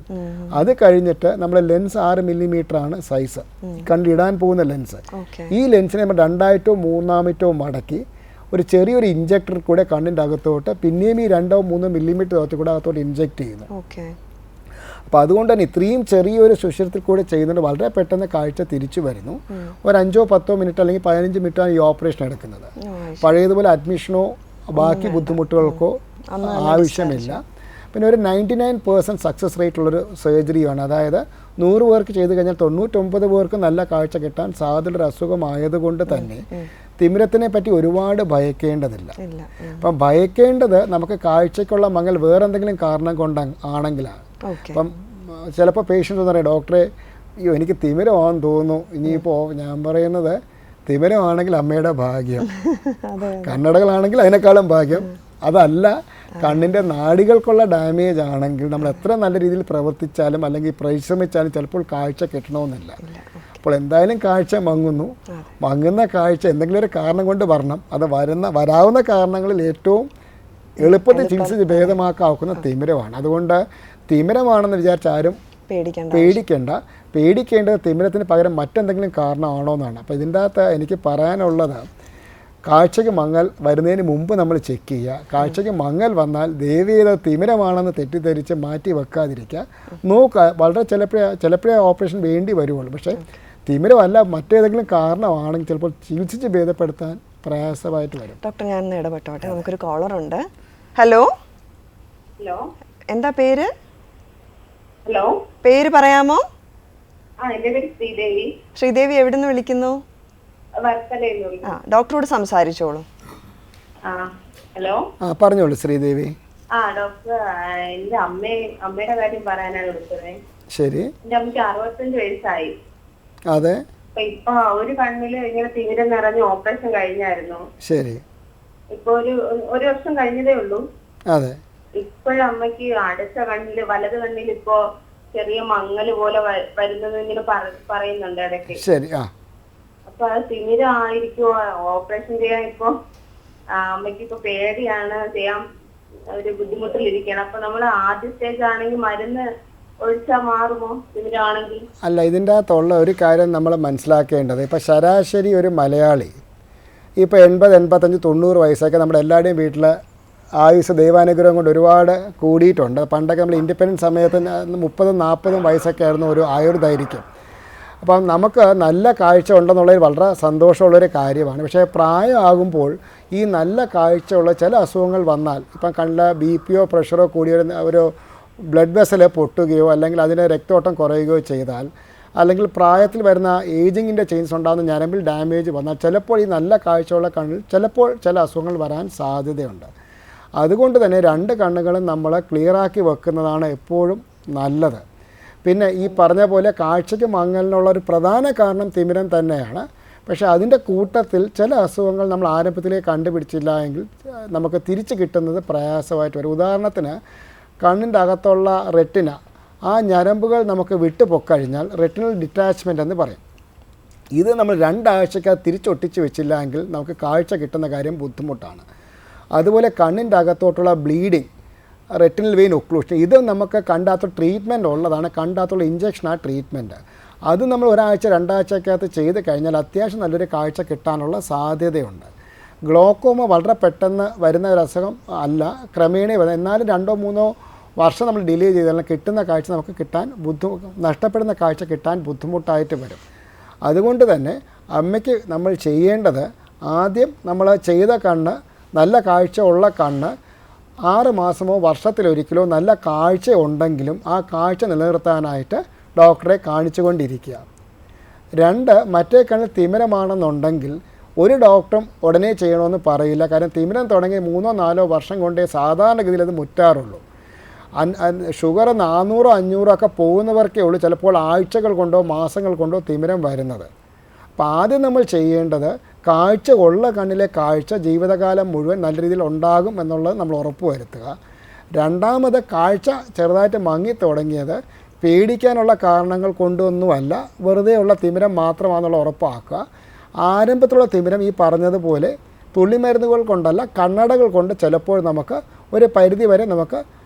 Speaker 2: അത് കഴിഞ്ഞിട്ട് നമ്മൾ ലെൻസ് 6 മില്ലിമീറ്റർ ആണ് സൈസ്, കണ്ടിടാൻ പോകുന്ന ലെൻസ്. ഈ ലെൻസിനെ നമ്മൾ 2ആയിട്ടോ 3ആയിട്ടോ മടക്കി ഒരു ചെറിയൊരു ഇഞ്ചക്ടർ കൂടെ കണ്ണിൻ്റെ അകത്തോട്ട് പിന്നെയും ഈ 2-3 മില്ലിമീറ്റർ കൂടെ അകത്തോട്ട് ഇഞ്ചെക്ട് ചെയ്യുന്നു. അപ്പോൾ അതുകൊണ്ട് തന്നെ ഇത്രയും ചെറിയൊരു സുഷിരത്തിൽ കൂടെ ചെയ്യുന്നത് വളരെ പെട്ടെന്ന് കാഴ്ച തിരിച്ചു വരുന്നു. ഒരു 5-10 മിനിറ്റ് അല്ലെങ്കിൽ 15 മിനിറ്റാണ് ഈ ഓപ്പറേഷൻ എടുക്കുന്നത്. പഴയതുപോലെ അഡ്മിഷനോ ബാക്കി ബുദ്ധിമുട്ടുകൾക്കോ ആവശ്യമില്ല. പിന്നെ ഒരു 99% സക്സസ് റേറ്റ് ഉള്ളൊരു സർജറിയാണ്. അതായത് 100 പേർക്ക് ചെയ്ത് കഴിഞ്ഞാൽ 99 പേർക്ക് നല്ല കാഴ്ച കിട്ടാൻ സാധ്യതയുള്ള അസുഖമായതുകൊണ്ട് തന്നെ തിമിരത്തിനെ പറ്റി ഒരുപാട് ഭയക്കേണ്ടതില്ല.
Speaker 1: ഇല്ല.
Speaker 2: അപ്പം ഭയക്കേണ്ടത് നമുക്ക് കാഴ്ചയ്ക്കുള്ള മങ്ങൽ വേറെ എന്തെങ്കിലും കാരണം കൊണ്ട് ആണെങ്കിലാണ്.
Speaker 1: ഓക്കെ.
Speaker 2: അപ്പം ചിലപ്പോൾ പേഷ്യൻ്റ് എന്ന് പറയും, ഡോക്ടറെ അയ്യോ എനിക്ക് തിമിരമാണെന്ന് തോന്നുന്നു. ഇനിയിപ്പോൾ ഞാൻ പറയുന്നത് തിമിരമാണെങ്കിൽ അമ്മയുടെ ഭാഗ്യം, കണ്ണടകളാണെങ്കിൽ അതിനേക്കാളും ഭാഗ്യം. അതല്ല, കണ്ണിൻ്റെ നാഡികൾക്കുള്ള ഡാമേജ് ആണെങ്കിൽ നമ്മൾ എത്ര നല്ല രീതിയിൽ പ്രവർത്തിച്ചാലും അല്ലെങ്കിൽ പരിശ്രമിച്ചാലും ചിലപ്പോൾ കാഴ്ച കിട്ടണമെന്നില്ല. അപ്പോൾ എന്തായാലും കാഴ്ച മങ്ങുന്നു. മങ്ങുന്ന കാഴ്ച എന്തെങ്കിലും ഒരു കാരണം കൊണ്ട് വരണം. അത് വരാവുന്ന കാരണങ്ങളിൽ ഏറ്റവും എളുപ്പത്തിൽ ചികിത്സിച്ച് ഭേദമാക്കാവുന്ന തിമിരമാണ്. അതുകൊണ്ട് തിമിരമാണെന്ന് വിചാരിച്ച ആരും പേടിക്കേണ്ടത് തിമിരത്തിന് പകരം മറ്റെന്തെങ്കിലും കാരണമാണോ എന്നാണ്. അപ്പോൾ ഇതിൻ്റെ അകത്ത് എനിക്ക് പറയാനുള്ളത്, കാഴ്ചയ്ക്ക് മങ്ങൽ വരുന്നതിന് മുമ്പ് നമ്മൾ ചെക്ക് ചെയ്യുക. കാഴ്ചയ്ക്ക് മങ്ങൽ വന്നാൽ ദയവേത് തിമിരമാണെന്ന് തെറ്റിദ്ധരിച്ച് മാറ്റി വെക്കാതിരിക്കുക. നോക്കുക, വളരെ ചിലപ്പോഴേ ഓപ്പറേഷൻ വേണ്ടി വരുള്ളൂ. പക്ഷേ തിമിരമല്ല മറ്റേതെങ്കിലും കാരണമാണെങ്കിൽ ചിലപ്പോൾ ചികിത്സിച്ച് ഭേദപ്പെടുത്താൻ പ്രയാസമായിട്ട് വരും.
Speaker 1: ഡോക്ടർ, ഞാൻ ഇടപെട്ടോട്ടെ. നമുക്കൊരു കോളറുണ്ട്. ഹലോ, എന്താ പേര്?
Speaker 3: ഹലോ,
Speaker 1: പേര് പറയാമോ?
Speaker 3: എന്റെ പേര് ശ്രീദേവി.
Speaker 1: ശ്രീദേവി എവിടെ നിന്ന് വിളിക്കുന്നു? ഡോക്ടറോട് സംസാരിച്ചോളൂ.
Speaker 3: ഹലോ,
Speaker 2: പറഞ്ഞോളൂ ശ്രീദേവി.
Speaker 3: ഡോക്ടർ, എന്റെ അമ്മയുടെ കാര്യം പറയാനാണ് വിളിച്ചത്.
Speaker 2: ശരി.
Speaker 3: എന്റെ അമ്മയ്ക്ക് 65 വയസ്സായി.
Speaker 2: അതെ.
Speaker 3: ഇപ്പൊ ഒരു കണ്ണില് ഇങ്ങനെ തിമിരം നിറഞ്ഞ് ഓപ്പറേഷൻ കഴിഞ്ഞായിരുന്നു.
Speaker 2: ശരി.
Speaker 3: ഇപ്പൊ ഒരു വർഷം കഴിഞ്ഞതേ ഉള്ളൂ.
Speaker 2: അതെ.
Speaker 3: ഇപ്പോഴമ്മക്ക് അടുത്ത കണ്ണില്, വലത് കണ്ണിൽ ഇപ്പോ ചെറിയ മങ്ങല് പോലെ വരുന്നത് ഇങ്ങനെ പറയുന്നുണ്ട് ഇടയ്ക്ക്.
Speaker 2: ശരി.
Speaker 3: അപ്പൊ അത് തിമിരമായിരിക്കുമോ? ഓപ്പറേഷൻ ചെയ്യാൻ ഇപ്പൊ അമ്മയ്ക്ക് ഇപ്പൊ പേടിയാണ്, ചെയ്യാൻ ഒരു ബുദ്ധിമുട്ടിലിരിക്കണം. അപ്പൊ നമ്മൾ ആദ്യ സ്റ്റേജ് ആണെങ്കിൽ മരുന്ന് ഒഴിച്ചാൽ മാറുമോ തിമിരമാണെങ്കിൽ?
Speaker 2: അല്ല, ഇതിൻ്റെ അകത്തുള്ള ഒരു കാര്യം നമ്മൾ മനസ്സിലാക്കേണ്ടത്, ഇപ്പം ശരാശരി ഒരു മലയാളി ഇപ്പോൾ 80, 85, 90 വയസ്സൊക്കെ നമ്മുടെ എല്ലാവരുടെയും വീട്ടിൽ ആയുസ് ദൈവാനുഗ്രഹം കൊണ്ട് ഒരുപാട് കൂടിയിട്ടുണ്ട്. പണ്ടൊക്കെ നമ്മൾ ഇൻഡിപെൻഡൻസ് സമയത്ത് 30, 40 വയസ്സൊക്കെ ആയിരുന്നു ഒരു ആയുർദൈർഘ്യം. അപ്പം നമുക്ക് നല്ല കാഴ്ച ഉണ്ടെന്നുള്ളതിൽ വളരെ സന്തോഷമുള്ളൊരു കാര്യമാണ്. പക്ഷേ പ്രായമാകുമ്പോൾ ഈ നല്ല കാഴ്ചയുള്ള ചില അസുഖങ്ങൾ വന്നാൽ, ഇപ്പം കണ്ണിൽ BP-യോ പ്രഷറോ കൂടിയ ഒരു ബ്ലഡ് വെസൽ പൊട്ടുകയോ അല്ലെങ്കിൽ അതിന് രക്തോട്ടം കുറയുകയോ ചെയ്താൽ, അല്ലെങ്കിൽ പ്രായത്തിൽ വരുന്ന ഏജിങ്ങിൻ്റെ ചേഞ്ചസ് ഉണ്ടാകുന്ന ഞരമ്പിൽ ഡാമേജ് വന്നാൽ ചിലപ്പോൾ ഈ നല്ല കാഴ്ചയുള്ള കണ്ണിൽ ചിലപ്പോൾ ചില അസുഖങ്ങൾ വരാൻ സാധ്യതയുണ്ട്. അതുകൊണ്ട് തന്നെ 2 കണ്ണുകളും നമ്മൾ ക്ലിയറാക്കി വെക്കുന്നതാണ് എപ്പോഴും നല്ലത്. പിന്നെ ഈ പറഞ്ഞ പോലെ കാഴ്ചയ്ക്ക് മങ്ങലിനുള്ള ഒരു പ്രധാന കാരണം തിമിരം തന്നെയാണ്. പക്ഷേ അതിൻ്റെ കൂട്ടത്തിൽ ചില അസുഖങ്ങൾ നമ്മൾ ആരംഭത്തിലേ കണ്ടുപിടിച്ചില്ല എങ്കിൽ നമുക്ക് തിരിച്ച് കിട്ടുന്നത് പ്രയാസമായിട്ട് വരും. ഉദാഹരണത്തിന് കണ്ണിൻ്റെ അകത്തുള്ള റെറ്റിന, ആ ഞരമ്പുകൾ നമുക്ക് വിട്ടു പൊക്കഴിഞ്ഞാൽ റെറ്റിനൽ ഡിറ്റാച്ച്മെൻ്റ് എന്ന് പറയും. ഇത് നമ്മൾ 2 ആഴ്ചക്കകത്ത് തിരിച്ചൊട്ടിച്ച് വെച്ചില്ല എങ്കിൽ നമുക്ക് കാഴ്ച കിട്ടുന്ന കാര്യം ബുദ്ധിമുട്ടാണ്. അതുപോലെ കണ്ണിൻ്റെ അകത്തോട്ടുള്ള ബ്ലീഡിങ്, റെറ്റിനൽ വെയിൻ ഒക്ലൂഷൻ, ഇത് നമുക്ക് കണ്ടാത്ത ട്രീറ്റ്മെൻറ്റ് ഉള്ളതാണ്. കണ്ടാത്തുള്ള ഇഞ്ചക്ഷനാണ് ട്രീറ്റ്മെൻറ്റ്. അത് നമ്മൾ 1 ആഴ്ച 2 ആഴ്ചക്കകത്ത് ചെയ്ത് കഴിഞ്ഞാൽ അത്യാവശ്യം നല്ലൊരു കാഴ്ച കിട്ടാനുള്ള സാധ്യതയുണ്ട്. ഗ്ലോക്കോമ വളരെ പെട്ടെന്ന് വരുന്ന ഒരു അസുഖം അല്ല, ക്രമേണ വരുന്നത്. എന്നാലും 2-3 വർഷം നമ്മൾ ഡിലേ ചെയ്താൽ കിട്ടുന്ന കാഴ്ച നമുക്ക് കിട്ടാൻ നഷ്ടപ്പെടുന്ന കാഴ്ച കിട്ടാൻ ബുദ്ധിമുട്ടായിട്ട് വരും. അതുകൊണ്ട് തന്നെ അമ്മയ്ക്ക് നമ്മൾ ചെയ്യേണ്ടത്, ആദ്യം നമ്മൾ ചെയ്ത കണ്ണ്, നല്ല കാഴ്ച ഉള്ള കണ്ണ് 6 മാസമോ വർഷത്തിലൊരിക്കലോ നല്ല കാഴ്ച ഉണ്ടെങ്കിലും ആ കാഴ്ച നിലനിർത്താനായിട്ട് ഡോക്ടറെ കാണിച്ചുകൊണ്ടിരിക്കുക. 2, മറ്റേ കണ്ണിൽ തിമിരമാണെന്നുണ്ടെങ്കിൽ ഒരു ഡോക്ടറും ഉടനെ ചെയ്യണമെന്ന് പറയില്ല. കാരണം തിമിരം തുടങ്ങി 3-4 വർഷം കൊണ്ടേ സാധാരണഗതിയിൽ അത് മുറ്റാറുള്ളൂ. ഷുഗർ 400-500 ഒക്കെ പോകുന്നവർക്കേ ഉള്ളൂ ചിലപ്പോൾ ആഴ്ചകൾ കൊണ്ടോ മാസങ്ങൾ കൊണ്ടോ തിമിരം വരുന്നത്. അപ്പോൾ ആദ്യം നമ്മൾ ചെയ്യേണ്ടത് കാഴ്ച ഉള്ള കണ്ണിലെ കാഴ്ച ജീവിതകാലം മുഴുവൻ നല്ല രീതിയിൽ ഉണ്ടാകും എന്നുള്ളത് നമ്മൾ ഉറപ്പ് വരുത്തുക. രണ്ടാമത്, കാഴ്ച ചെറുതായിട്ട് മങ്ങി തുടങ്ങിയത് പേടിക്കാനുള്ള കാരണങ്ങൾ കൊണ്ടൊന്നുമല്ല, വെറുതെ ഉള്ള തിമിരം മാത്രമാണെന്നുള്ള ഉറപ്പാക്കുക. ആരംഭത്തിലുള്ള തിമിരം ഈ പറഞ്ഞതുപോലെ തുള്ളിമരുന്നുകൾ കൊണ്ടല്ല, കണ്ണടകൾ കൊണ്ട് ചിലപ്പോൾ നമുക്ക് ഒരു പരിധി വരെ നമുക്ക്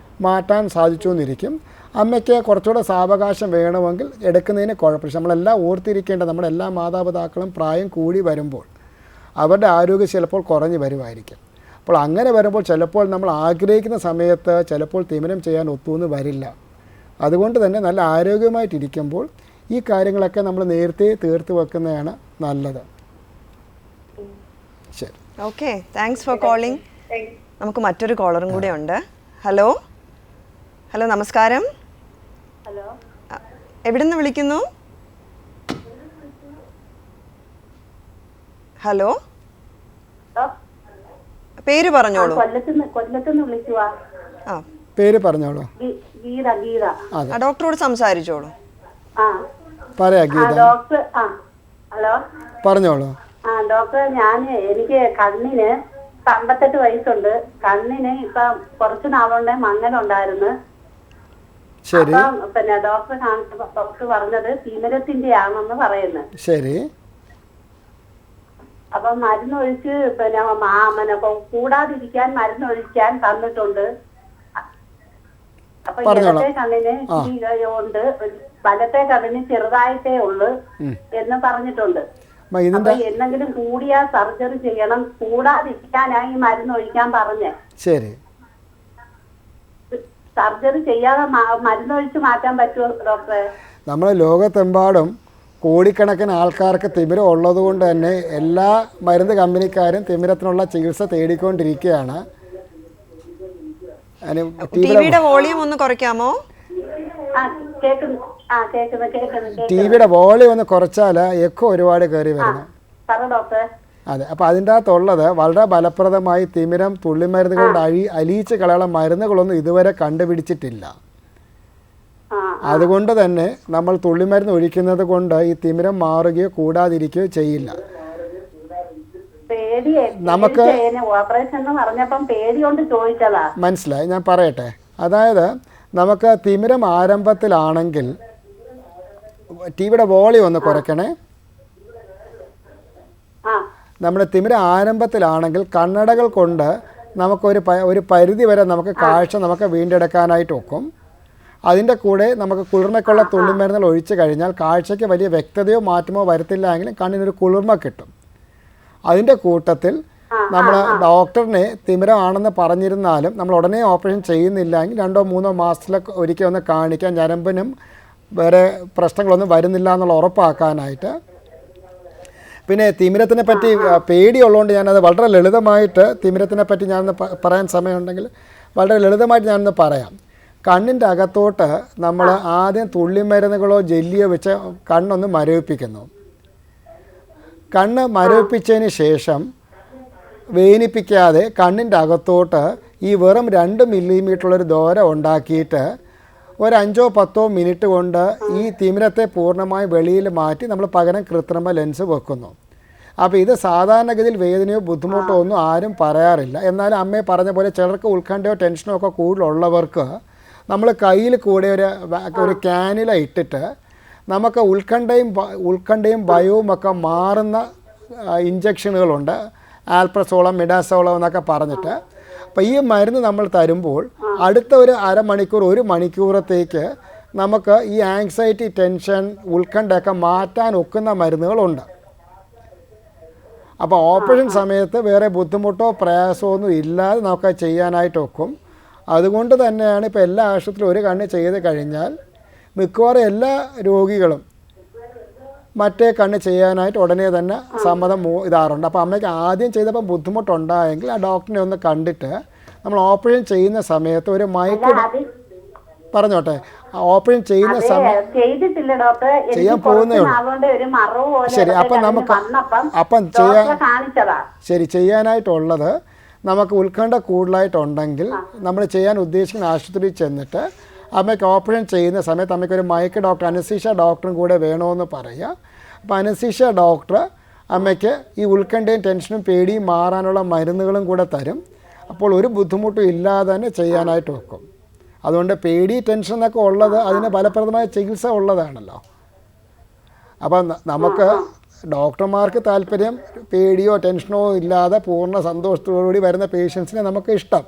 Speaker 2: മാറ്റാൻ സാധിച്ചു എന്നിരിക്കും. അമ്മയ്ക്ക് കുറച്ചുകൂടെ സാവകാശം വേണമെങ്കിൽ എടുക്കുന്നതിന് കുഴപ്പമില്ല. നമ്മളെല്ലാം ഓർത്തിരിക്കേണ്ട, നമ്മുടെ എല്ലാ മാതാപിതാക്കളും പ്രായം കൂടി വരുമ്പോൾ അവരുടെ ആരോഗ്യം ചിലപ്പോൾ കുറഞ്ഞു വരുമായിരിക്കും. അപ്പോൾ അങ്ങനെ വരുമ്പോൾ ചിലപ്പോൾ നമ്മൾ ആഗ്രഹിക്കുന്ന സമയത്ത് ചിലപ്പോൾ തിമിരം ചെയ്യാൻ ഒത്തുവെന്ന് വരില്ല. അതുകൊണ്ട് തന്നെ നല്ല ആരോഗ്യമായിട്ടിരിക്കുമ്പോൾ ഈ കാര്യങ്ങളൊക്കെ നമ്മൾ നേരത്തെ തീർത്ത് വെക്കുന്നതാണ് നല്ലത്. ശരി,
Speaker 1: ഓക്കെ, താങ്ക്സ് ഫോർ കോളിംഗ്. നമുക്ക് മറ്റൊരു കോളറും കൂടെ ഉണ്ട്. ഹലോ, നമസ്കാരം.
Speaker 3: ഹലോ,
Speaker 1: എവിടെ നിന്ന് വിളിക്കുന്നു? ഹലോ, പേര് പറഞ്ഞോളൂ.
Speaker 3: കൊല്ലത്തുനിന്ന് വിളിക്കുവാ.
Speaker 1: ആ,
Speaker 2: പേര് പറഞ്ഞോളൂ.
Speaker 3: ഗീത.
Speaker 1: ഡോക്ടറോട് സംസാരിച്ചോളൂ.
Speaker 2: പറയാ ഗീത.
Speaker 3: ഡോക്ടർ. ഹലോ,
Speaker 2: പറഞ്ഞോളൂ.
Speaker 3: ഡോക്ടർ, എനിക്ക് കണ്ണിന് 58 വയസ്സുണ്ട്. കണ്ണിന് ഇപ്പൊ കുറച്ച് നാളുകൊണ്ട് മങ്ങലുണ്ടായിരുന്നു.
Speaker 2: ശരി.
Speaker 3: പിന്നെ ഡോക്ടറെ കാണിച്ചപ്പോ ഡോക്ടർ പറഞ്ഞത് തിമിരത്തിന്റെ ആണെന്ന് പറയുന്നത്.
Speaker 2: ശരി.
Speaker 3: അപ്പൊ മരുന്നൊഴിച്ച് പിന്നെ കൂടാതിരിക്കാൻ മരുന്നൊഴിക്കാൻ തന്നിട്ടുണ്ട്. അപ്പൊ ഇടത്തെ കണ്ണിന് ഉണ്ട്, വലത്തെ കണ്ണിന് ചെറുതായിട്ടേ ഉള്ളു എന്ന് പറഞ്ഞിട്ടുണ്ട്. അപ്പൊ എന്തെങ്കിലും കൂടിയാ സർജറി ചെയ്യണം, കൂടാതിരിക്കാനായി മരുന്നൊഴിക്കാൻ പറഞ്ഞേ.
Speaker 2: ശരി.
Speaker 3: സർജറി ചെയ്യാതെ മരുന്നൊഴിച്ച് മാറ്റാൻ പറ്റുമോ ഡോക്ടറെ?
Speaker 2: നമ്മൾ ലോകത്തെമ്പാടും കോടിക്കണക്കിന് ആൾക്കാർക്ക് തിമിരം ഉള്ളത് കൊണ്ട് തന്നെ എല്ലാ മരുന്ന് കമ്പനിക്കാരും തിമിരത്തിനുള്ള ചികിത്സ തേടിക്കൊണ്ടിരിക്കുകയാണ്.
Speaker 1: ടിവിയുടെ വോളിയം ഒന്ന് കുറയ്ക്കാമോ?
Speaker 2: ടിവിയുടെ വോളിയം ഒന്ന് കുറച്ചാൽ എക്കോ ഒരുപാട് കയറി വരുന്നു. അതെ, അപ്പോൾ അതിൻ്റെ അകത്തുള്ളത് വളരെ ഫലപ്രദമായി തിമിരം തുള്ളിമരുന്ന് കൊണ്ട് അലിയിച്ച് കളയാനുള്ള മരുന്നുകളൊന്നും ഇതുവരെ കണ്ടുപിടിച്ചിട്ടില്ല. അതുകൊണ്ട് തന്നെ നമ്മൾ തുള്ളിമരുന്ന് ഒഴിക്കുന്നത് കൊണ്ട് ഈ തിമിരം മാറുകയോ കൂടാതിരിക്കുകയോ ചെയ്യില്ല. നമുക്ക് മനസ്സിലായി, ഞാൻ പറയട്ടെ. അതായത് നമുക്ക് തിമിരം ആരംഭത്തിലാണെങ്കിൽ ടിവിയുടെ വോളിയം ഒന്ന് കുറയ്ക്കണേ. നമ്മുടെ തിമിരം ആരംഭത്തിലാണെങ്കിൽ കണ്ണടകൾ കൊണ്ട് ഒരു പരിധി വരെ നമുക്ക് കാഴ്ച നമുക്ക് വീണ്ടെടുക്കാനായിട്ട് ഒക്കും. അതിൻ്റെ കൂടെ നമുക്ക് കുളിർമയ്ക്കുള്ള തുള്ളിമരുന്നുകൾ ഒഴിച്ചു കഴിഞ്ഞാൽ കാഴ്ചയ്ക്ക് വലിയ വ്യക്തതയോ മാറ്റമോ വരുത്തില്ല എങ്കിലും കണ്ണിനൊരു കുളിർമ കിട്ടും. അതിൻ്റെ കൂട്ടത്തിൽ നമ്മൾ ഡോക്ടറിനെ തിമിരമാണെന്ന് പറഞ്ഞിരുന്നാലും നമ്മൾ ഉടനെ ഓപ്പറേഷൻ ചെയ്യുന്നില്ല എങ്കിൽ 2-3 മാസത്തിലൊക്കെ ഒരിക്കൽ ഒന്ന് കാണിക്കാൻ, ഞരമ്പിനും വേറെ പ്രശ്നങ്ങളൊന്നും വരുന്നില്ല എന്നുള്ള ഉറപ്പാക്കാനായിട്ട്. പിന്നെ തിമിരത്തിനെ പറ്റി പേടിയുള്ളതുകൊണ്ട് ഞാനത് വളരെ ലളിതമായിട്ട് തിമിരത്തിനെ പറ്റി ഞാനൊന്ന് പറയാൻ സമയമുണ്ടെങ്കിൽ വളരെ ലളിതമായിട്ട് ഞാനൊന്ന് പറയാം. കണ്ണിൻ്റെ അകത്തോട്ട് നമ്മൾ ആദ്യം തുള്ളിമരുന്നുകളോ ജെല്ലിയോ വെച്ച് കണ്ണൊന്ന് മരവിപ്പിക്കുന്നു. കണ്ണ് മരവിപ്പിച്ചതിന് ശേഷം വേദനിപ്പിക്കാതെ കണ്ണിൻ്റെ അകത്തോട്ട് ഈ വെറും 2 മില്ലിമീറ്ററുള്ളൊരു ദോരം ഉണ്ടാക്കിയിട്ട് ഒരു 5-10 മിനിറ്റ് കൊണ്ട് ഈ തിമിരത്തെ പൂർണ്ണമായി വെളിയിൽ മാറ്റി നമ്മൾ പകരം കൃത്രിമ ലെൻസ് വെക്കുന്നു. അപ്പോൾ ഇത് സാധാരണഗതിയിൽ വേദനയോ ബുദ്ധിമുട്ടോ ഒന്നും ആരും പറയാറില്ല. എന്നാലും അമ്മയെ പറഞ്ഞ പോലെ ചിലർക്ക് ഉത്കണ്ഠയോ ടെൻഷനോ ഒക്കെ കൂടുതലുള്ളവർക്ക് നമ്മൾ കയ്യിൽ കൂടെ ഒരു ക്യാനില ഇട്ടിട്ട് നമുക്ക് ഉത്കണ്ഠയും ഭയവും ഒക്കെ മാറുന്ന ഇഞ്ചക്ഷനുകളുണ്ട്. ആൽപ്രസോളം, മിഡാസോളം എന്നൊക്കെ പറഞ്ഞിട്ട്. അപ്പോൾ ഈ മരുന്ന് നമ്മൾ തരുമ്പോൾ അടുത്ത ഒരു അരമണിക്കൂർ 1 മണിക്കൂറത്തേക്ക് നമുക്ക് ഈ ആങ്സൈറ്റി, ടെൻഷൻ, ഉത്കണ്ഠയൊക്കെ മാറ്റാൻ ഒക്കുന്ന മരുന്നുകളുണ്ട്. അപ്പോൾ ഓപ്പറേഷൻ സമയത്ത് വേറെ ബുദ്ധിമുട്ടോ പ്രയാസമോ ഒന്നും ഇല്ലാതെ നമുക്ക് ചെയ്യാനായിട്ട് ഒക്കും. അതുകൊണ്ട് തന്നെയാണ് ഇപ്പോൾ എല്ലാ ആശുപത്രിയിലും ഒരു കണ്ണ് ചെയ്ത് കഴിഞ്ഞാൽ മിക്കവാറും എല്ലാ രോഗികളും മറ്റേ കണ്ണ് ചെയ്യാനായിട്ട് ഉടനെ തന്നെ സമ്മതം ഇടാറുണ്ട്. അപ്പോൾ അമ്മയ്ക്ക് ആദ്യം ചെയ്തപ്പോൾ ബുദ്ധിമുട്ടുണ്ടായെങ്കിൽ ആ ഡോക്ടറിനെ ഒന്ന് കണ്ടിട്ട് നമ്മൾ ഓപ്പറേഷൻ ചെയ്യുന്ന സമയത്ത് ഒരു മയക്ക് പറഞ്ഞോട്ടെ, ഓപ്പറേഷൻ ചെയ്യുന്ന സമയം ചെയ്യാൻ പോകുന്നേ ഉള്ളൂ. ശരി, അപ്പം ചെയ്യാനായിട്ടുള്ളത് നമുക്ക് ഉത്കണ്ഠ കൂടുതലായിട്ടുണ്ടെങ്കിൽ നമ്മൾ ചെയ്യാൻ ഉദ്ദേശിക്കുന്ന ആശുപത്രിയിൽ ചെന്നിട്ട് അമ്മയ്ക്ക് ഓപ്പറേഷൻ ചെയ്യുന്ന സമയത്ത് അമ്മയ്ക്കൊരു മയക്ക് ഡോക്ടർ, അനസ്തീഷ്യ ഡോക്ടറും കൂടെ വേണമെന്ന് പറയുക. അപ്പോൾ അനസ്തീഷ്യ ഡോക്ടർ അമ്മയ്ക്ക് ഈ ഉത്കണ്ഠയും ടെൻഷനും പേടിയും മാറാനുള്ള മരുന്നുകളും കൂടെ തരും. അപ്പോൾ ഒരു ബുദ്ധിമുട്ടും ഇല്ലാതെ തന്നെ ചെയ്യാനായിട്ട് വെക്കും. അതുകൊണ്ട് പേടി, ടെൻഷനൊക്കെ ഉള്ളത് അതിന് ഫലപ്രദമായ ചികിത്സ ഉള്ളതാണല്ലോ. അപ്പം നമുക്ക് ഡോക്ടർമാർക്ക് താല്പര്യം പേടിയോ ടെൻഷനോ ഇല്ലാതെ പൂർണ്ണ സന്തോഷത്തോടുകൂടി വരുന്ന പേഷ്യൻസിനെ നമുക്ക് ഇഷ്ടം,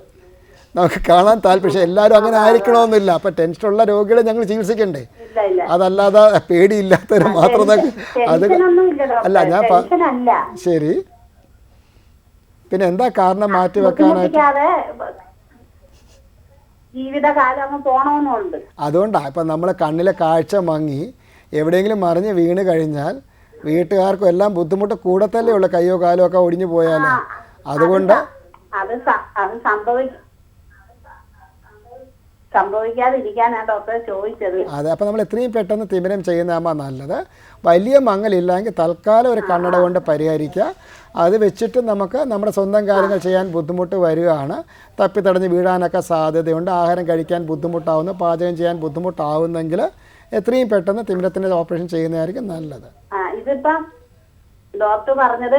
Speaker 2: നമുക്ക് കാണാൻ താല്പര്യം. പക്ഷേ എല്ലാവരും അങ്ങനെ ആയിരിക്കണമെന്നില്ല. അപ്പം ടെൻഷനുള്ള രോഗികളെ ഞങ്ങൾ ചികിത്സിക്കണ്ടേ, അതല്ലാതെ പേടിയില്ലാത്തവർ മാത്രം. അത് അല്ല ഞാൻ ശരി. പിന്നെ എന്താ കാരണം മാറ്റി വെക്കാനായിട്ട്? അതുകൊണ്ടാണ് ഇപ്പം നമ്മളെ കണ്ണിലെ കാഴ്ച മങ്ങി എവിടെയെങ്കിലും മറിഞ്ഞ് വീണ് കഴിഞ്ഞാൽ വീട്ടുകാർക്കും എല്ലാം ബുദ്ധിമുട്ട് കൂടത്തല്ലേ ഉള്ളു, കയ്യോ കാലോ ഒക്കെ ഒടിഞ്ഞു പോയാലേ. അതുകൊണ്ട്
Speaker 5: സംഭവിക്കാതിരിക്കാനാണ് ഡോക്ടറെ ചോദിച്ചത്.
Speaker 2: അതെ, അപ്പോൾ നമ്മൾ എത്രയും പെട്ടെന്ന് തിമിരം ചെയ്യുന്നതാകുമ്പോൾ നല്ലത്. വലിയ മങ്ങലില്ലെങ്കിൽ തൽക്കാലം ഒരു കണ്ണട കൊണ്ട് പരിഹരിക്കുക. അത് വെച്ചിട്ട് നമുക്ക് നമ്മുടെ സ്വന്തം കാര്യങ്ങൾ ചെയ്യാൻ ബുദ്ധിമുട്ട് വരികയാണ്, തപ്പിത്തടഞ്ഞ് വീഴാനൊക്കെ സാധ്യതയുണ്ട്, ആഹാരം കഴിക്കാൻ ബുദ്ധിമുട്ടാവുന്നു, പാചകം ചെയ്യാൻ ബുദ്ധിമുട്ടാവുന്നെങ്കിൽ എത്രയും പെട്ടെന്ന് തിമിരത്തിൻ്റെ ഓപ്പറേഷൻ ചെയ്യുന്നതായിരിക്കും നല്ലത്.
Speaker 5: ഇതിപ്പം ഡോക്ടർ പറഞ്ഞത്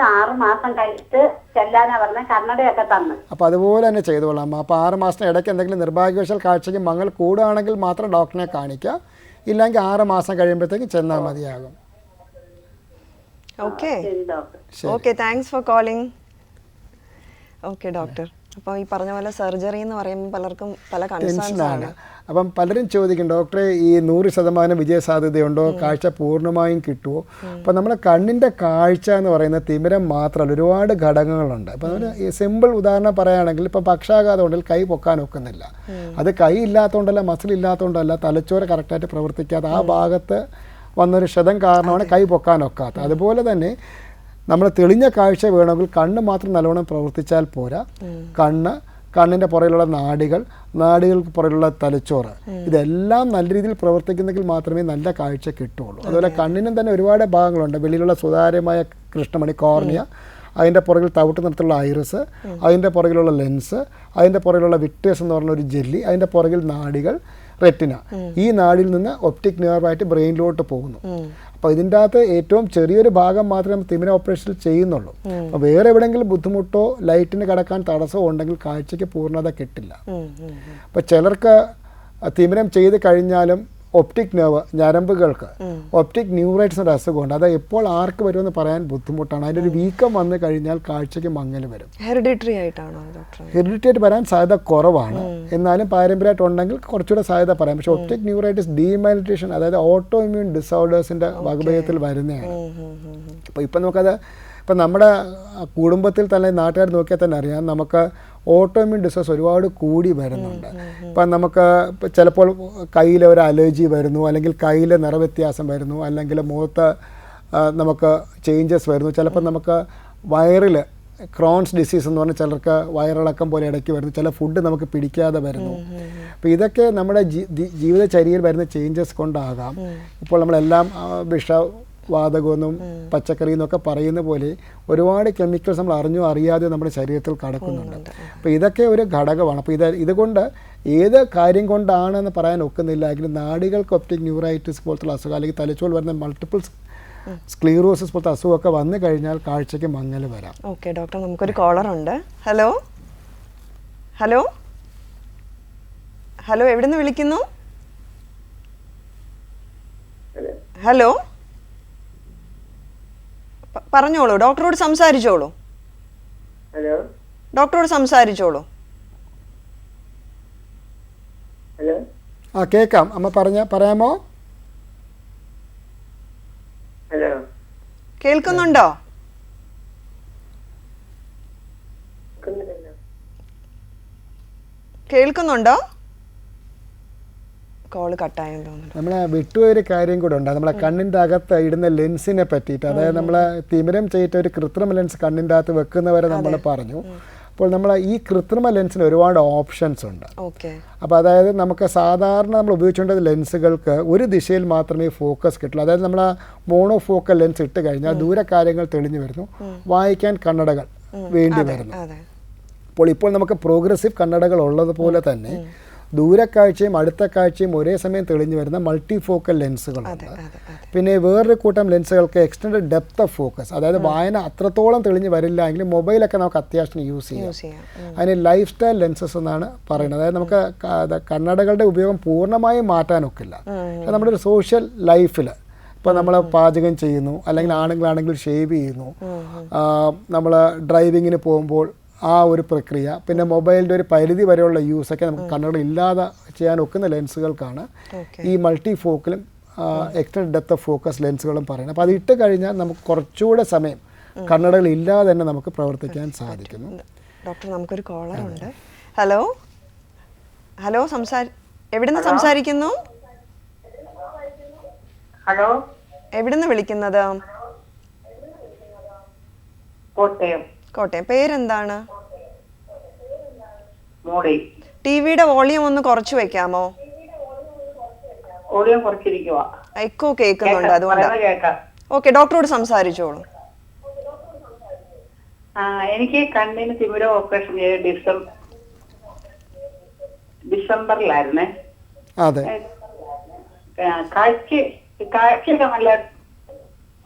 Speaker 5: 6 മാസം കഴിച്ചിട്ട് ചെല്ലാനാ പറഞ്ഞ കണ്ണടയൊക്കെ തന്നു.
Speaker 2: അപ്പോൾ അതുപോലെ തന്നെ ചെയ്തോളാം. അപ്പോൾ 6 മാസത്തിന് ഇടയ്ക്ക് എന്തെങ്കിലും നിർഭാഗ്യവശാൽ കാഴ്ചയ്ക്ക് മങ്ങൽ കൂടുകയാണെങ്കിൽ മാത്രം ഡോക്ടറിനെ കാണിക്കുക, ഇല്ലെങ്കിൽ 6 മാസം കഴിയുമ്പോഴത്തേക്ക് ചെന്നാൽ മതിയാകും.
Speaker 1: ഓക്കെ
Speaker 5: ശരി doctor.
Speaker 1: Okay, thanks for calling. Okay doctor, അപ്പോൾ ഈ പറഞ്ഞ പോലെ സർജറി എന്ന് പറയുമ്പോൾ പലർക്കും പല കൺസേൺസ് ആണ്.
Speaker 2: അപ്പം പലരും ചോദിക്കും, ഡോക്ടറെ ഈ 100% വിജയസാധ്യതയുണ്ടോ, കാഴ്ച പൂർണ്ണമായും കിട്ടുമോ? അപ്പോൾ നമ്മുടെ കണ്ണിൻ്റെ കാഴ്ച എന്ന് പറയുന്ന തിമിരം മാത്രമല്ല, ഒരുപാട് ഘടകങ്ങളുണ്ട്. അപ്പോൾ നമ്മൾ ഈ സിമ്പിൾ ഉദാഹരണം പറയുകയാണെങ്കിൽ, ഇപ്പോൾ പക്ഷാഘാതം ഉണ്ടെങ്കിൽ കൈ പൊക്കാൻ ഒക്കുന്നില്ല. അത് കൈ ഇല്ലാത്തതുകൊണ്ടല്ല, മസിൽ ഇല്ലാത്തതുകൊണ്ടല്ല, തലച്ചോറ് കറക്റ്റായിട്ട് പ്രവർത്തിക്കാതെ ആ ഭാഗത്ത് വന്നൊരു ക്ഷതം കാരണമാണ് കൈ പൊക്കാനൊക്കാത്തത്. അതുപോലെ തന്നെ നമ്മൾ തെളിഞ്ഞ കാഴ്ച വേണമെങ്കിൽ കണ്ണ് മാത്രം നല്ലോണം പ്രവർത്തിച്ചാൽ പോരാ. കണ്ണിൻ്റെ പുറകിലുള്ള നാടികൾക്ക് പുറകിലുള്ള തലച്ചോറ്, ഇതെല്ലാം നല്ല രീതിയിൽ പ്രവർത്തിക്കുന്നെങ്കിൽ മാത്രമേ നല്ല കാഴ്ച കിട്ടുകയുള്ളൂ. അതുപോലെ കണ്ണിനും തന്നെ ഒരുപാട് ഭാഗങ്ങളുണ്ട്. വെളിയിലുള്ള സുതാര്യമായ കൃഷ്ണമണി കോർണിയ, അതിൻ്റെ പുറകിൽ തവിട്ട് നിറത്തിലുള്ള ഐറിസ്, അതിൻ്റെ പുറകിലുള്ള ലെൻസ്, അതിൻ്റെ പുറകിലുള്ള വിട്രിയസ് എന്ന് പറഞ്ഞ ഒരു ജെല്ലി, അതിൻ്റെ പുറകിൽ നാഡികൾ, റെറ്റിന. ഈ നാടിയിൽ നിന്ന് ഒപ്റ്റിക് നെർവായിട്ട് ബ്രെയിനിലോട്ട് പോകുന്നു. അപ്പോൾ ഇതിൻ്റെ അകത്ത് ഏറ്റവും ചെറിയൊരു ഭാഗം മാത്രമേ തിമിര ഓപ്പറേഷനിൽ ചെയ്യുന്നുള്ളൂ. അപ്പോൾ വേറെ എവിടെയെങ്കിലും ബുദ്ധിമുട്ടോ ലൈറ്റിന് കടക്കാൻ തടസ്സമോ ഉണ്ടെങ്കിൽ കാഴ്ചയ്ക്ക് പൂർണ്ണത കിട്ടില്ല. അപ്പോൾ ചിലർക്ക് തിമിരം ചെയ്ത് കഴിഞ്ഞാലും ഒപ്റ്റിക് നെർവ്, ഞരമ്പുകൾക്ക് ഒപ്റ്റിക് ന്യൂറൈറ്റ്സ് ഒരു അസുഖമുണ്ട്. അത് എപ്പോൾ ആർക്ക് വരുമെന്ന് പറയാൻ ബുദ്ധിമുട്ടാണ്. അതിൻ്റെ ഒരു വീക്കം വന്നു കഴിഞ്ഞാൽ കാഴ്ചയ്ക്ക് മങ്ങൽ വരും.
Speaker 1: ഹെറിഡിറ്ററി ആയിട്ടാണോ ഡോക്ടർ?
Speaker 2: ഹെറിഡിറ്ററി വരാൻ സാധ്യത കുറവാണ്, എന്നാലും പാരമ്പര്യമായിട്ടുണ്ടെങ്കിൽ കുറച്ചുകൂടെ സാധ്യത പറയാം. പക്ഷേ ഒപ്റ്റിക് ന്യൂറൈറ്റിസ് ഡീമാലിറ്റേഷൻ, അതായത് ഓട്ടോ ഇമ്മ്യൂൺ ഡിസോർഡേഴ്സിൻ്റെ വകഭേദത്തിൽ വരുന്നതാണ്. അപ്പോൾ ഇപ്പം നമുക്കത് ഇപ്പം നമ്മുടെ കുടുംബത്തിൽ തന്നെ നാട്ടുകാർ നോക്കിയാൽ തന്നെ അറിയാം, നമുക്ക് ഓട്ടോ ഇമ്മ്യൂൺ ഡിസോർഡേഴ്സ് ഒരുപാട് കൂടി വരുന്നുണ്ട്. ഇപ്പം നമുക്ക് ചിലപ്പോൾ കയ്യിൽ ഒരു അലർജി വരുന്നു, അല്ലെങ്കിൽ കയ്യിൽ നിറവ്യത്യാസം വരുന്നു, അല്ലെങ്കിൽ മുഖത്ത് നമുക്ക് ചേഞ്ചസ് വരുന്നു. ചിലപ്പോൾ നമുക്ക് വയറിൽ ക്രോൺസ് ഡിസീസ് എന്ന് പറഞ്ഞാൽ ചിലർക്ക് വയറിളക്കം പോലെ ഇടയ്ക്ക് വരുന്നു, ചില ഫുഡ് നമുക്ക് പിടിക്കാതെ വരുന്നു. അപ്പോൾ ഇതൊക്കെ നമ്മുടെ ജീവിതചര്യയിൽ വരുന്ന ചേഞ്ചസ് കൊണ്ടാകാം. ഇപ്പോൾ നമ്മളെല്ലാം വാതകമെന്നും പച്ചക്കറി എന്നൊക്കെ പറയുന്ന പോലെ ഒരുപാട് കെമിക്കൽസ് നമ്മൾ അറിഞ്ഞോ അറിയാതെ നമ്മുടെ ശരീരത്തിൽ കടക്കുന്നുണ്ട്. അപ്പോൾ ഇതൊക്കെ ഒരു ഘടകമാണ്. അപ്പോൾ ഇതുകൊണ്ട് ഏത് കാര്യം കൊണ്ടാണെന്ന് പറയാൻ ഒക്കുന്നില്ല. എങ്കിലും നാഡികൾക്ക് ഒപ്റ്റിക് ന്യൂറൈറ്റിസ് പോലത്തുള്ള അസുഖം, അല്ലെങ്കിൽ തലച്ചോറിൽ വരുന്ന മൾട്ടിപ്പിൾ സ്ക്ലീറോസിസ് പോലത്തെ അസുഖമൊക്കെ വന്നു കഴിഞ്ഞാൽ കാഴ്ചയ്ക്ക് മങ്ങൽ വരാം.
Speaker 1: ഓക്കെ ഡോക്ടർ, നമുക്കൊരു കോളർ ഉണ്ട്. ഹലോ ഹലോ ഹലോ, എവിടെ നിന്ന് വിളിക്കുന്നു? ഹലോ, പറഞ്ഞോളൂ, ഡോക്ടറോട് സംസാരിച്ചോളൂ.
Speaker 5: ഹലോ
Speaker 1: ഡോക്ടറോട് സംസാരിച്ചോളൂ.
Speaker 5: ഹലോ
Speaker 2: കേൾക്കാം അമ്മ, പറയാമോ?
Speaker 5: ഹലോ
Speaker 1: കേൾക്കുന്നുണ്ടോ? കേൾക്കുന്നുണ്ടോ? കോള് കട്ടായെന്ന് തോന്നുന്നു.
Speaker 2: നമ്മൾ വിട്ടുപോയൊരു കാര്യം കൂടെ ഉണ്ട്. നമ്മളെ കണ്ണിൻ്റെ അകത്ത് ഇടുന്ന ലെൻസിനെ പറ്റിയിട്ട്, അതായത് നമ്മൾ തിമിരം ചെയ്തിട്ട് ഒരു കൃത്രിമ ലെൻസ് കണ്ണിൻ്റെ അകത്ത് വെക്കുന്നവരെ നമ്മൾ പറഞ്ഞു. അപ്പോൾ നമ്മൾ ഈ കൃത്രിമ ലെൻസിന് ഒരുപാട് ഓപ്ഷൻസ് ഉണ്ട്. അപ്പോൾ അതായത് നമുക്ക് സാധാരണ നമ്മൾ ഉപയോഗിച്ചുകൊണ്ട ലെൻസുകൾക്ക് ഒരു ദിശയിൽ മാത്രമേ ഫോക്കസ് കിട്ടുള്ളൂ. അതായത് നമ്മൾ മോണോഫോക്കൽ ലെൻസ് ഇട്ട് കഴിഞ്ഞാൽ ദൂര കാര്യങ്ങൾ തെളിഞ്ഞു വരുന്നു, വായിക്കാൻ കണ്ണടകൾ വേണ്ടി വരുന്നു. ഇപ്പോൾ നമുക്ക് പ്രോഗ്രസീവ് കണ്ണടകൾ ഉള്ളതുപോലെ തന്നെ ദൂരക്കാഴ്ചയും അടുത്ത കാഴ്ചയും ഒരേ സമയം തെളിഞ്ഞു വരുന്ന മൾട്ടിഫോക്കൽ ലെൻസുകളുണ്ട്. പിന്നെ വേറൊരു കൂട്ടം ലെൻസുകൾക്ക് എക്സ്റ്റൻഡ് ഡെപ്ത് ഓഫ് ഫോക്കസ്, അതായത് വായന അത്രത്തോളം തെളിഞ്ഞു വരില്ല എങ്കിലും മൊബൈലൊക്കെ നമുക്ക് അത്യാവശ്യം യൂസ് ചെയ്യാം. അതിന് ലൈഫ് സ്റ്റൈൽ ലെൻസസ് എന്നാണ് പറയുന്നത്. അതായത് നമുക്ക് കണ്ണടകളുടെ ഉപയോഗം പൂർണ്ണമായും മാറ്റാനൊക്കില്ല. പക്ഷേ നമ്മുടെ ഒരു സോഷ്യൽ ലൈഫിൽ ഇപ്പോൾ നമ്മൾ പാചകം ചെയ്യുന്നു, അല്ലെങ്കിൽ ആണുങ്ങളാണെങ്കിൽ ഷേവ് ചെയ്യുന്നു, നമ്മൾ ഡ്രൈവിങ്ങിന് പോകുമ്പോൾ ആ ഒരു പ്രക്രിയ, പിന്നെ മൊബൈലിൻ്റെ ഒരു പരിധി വരെയുള്ള യൂസൊക്കെ നമുക്ക് കണ്ണട ഇല്ലാതെ ചെയ്യാൻ ഒക്കുന്ന ലെൻസുകൾക്കാണ് ഈ മൾട്ടി ഫോക്കലും എക്സ്റ്റൻഡ് ഡെപ്ത് ഓഫ് ഫോക്കസ് ലെൻസുകളും പറയുന്നത്. അപ്പോൾ അത് ഇട്ട് കഴിഞ്ഞാൽ നമുക്ക് കുറച്ചുകൂടെ സമയം കണ്ണടകൾ ഇല്ലാതെ തന്നെ നമുക്ക് പ്രവർത്തിക്കാൻ സാധിക്കുന്നു.
Speaker 1: ഡോക്ടർ, നമുക്കൊരു കോളർ ഉണ്ട്. ഹലോ ഹലോ, എവിടുന്ന് സംസാരിക്കുന്നു?
Speaker 5: ഹലോ,
Speaker 1: എവിടുന്ന് വിളിക്കുന്നത്?
Speaker 5: കോട്ടയം.
Speaker 1: കോട്ടയം. പേരെന്താണ്? ടിവിയുടെ വോളിയം ഒന്ന് കുറച്ച് വെക്കാമോ?
Speaker 5: ഓഡിയോ കുറച്ചിരിക്കുക.
Speaker 1: എക്കോ കേൾക്കുന്നുണ്ട്, അതുകൊണ്ടാണ്.
Speaker 5: കേൾക്കാം.
Speaker 1: ഓക്കെ, ഡോക്ടറോട് സംസാരിച്ചോളൂ.
Speaker 5: എനിക്ക് കണ്ണിന് തിമിരം ഓപ്പറേഷൻ ചെയ്ത് ഡിസംബറിലായിരുന്നേ.
Speaker 2: അതെ.
Speaker 5: കാഴ്ചയൊക്കെ നല്ല.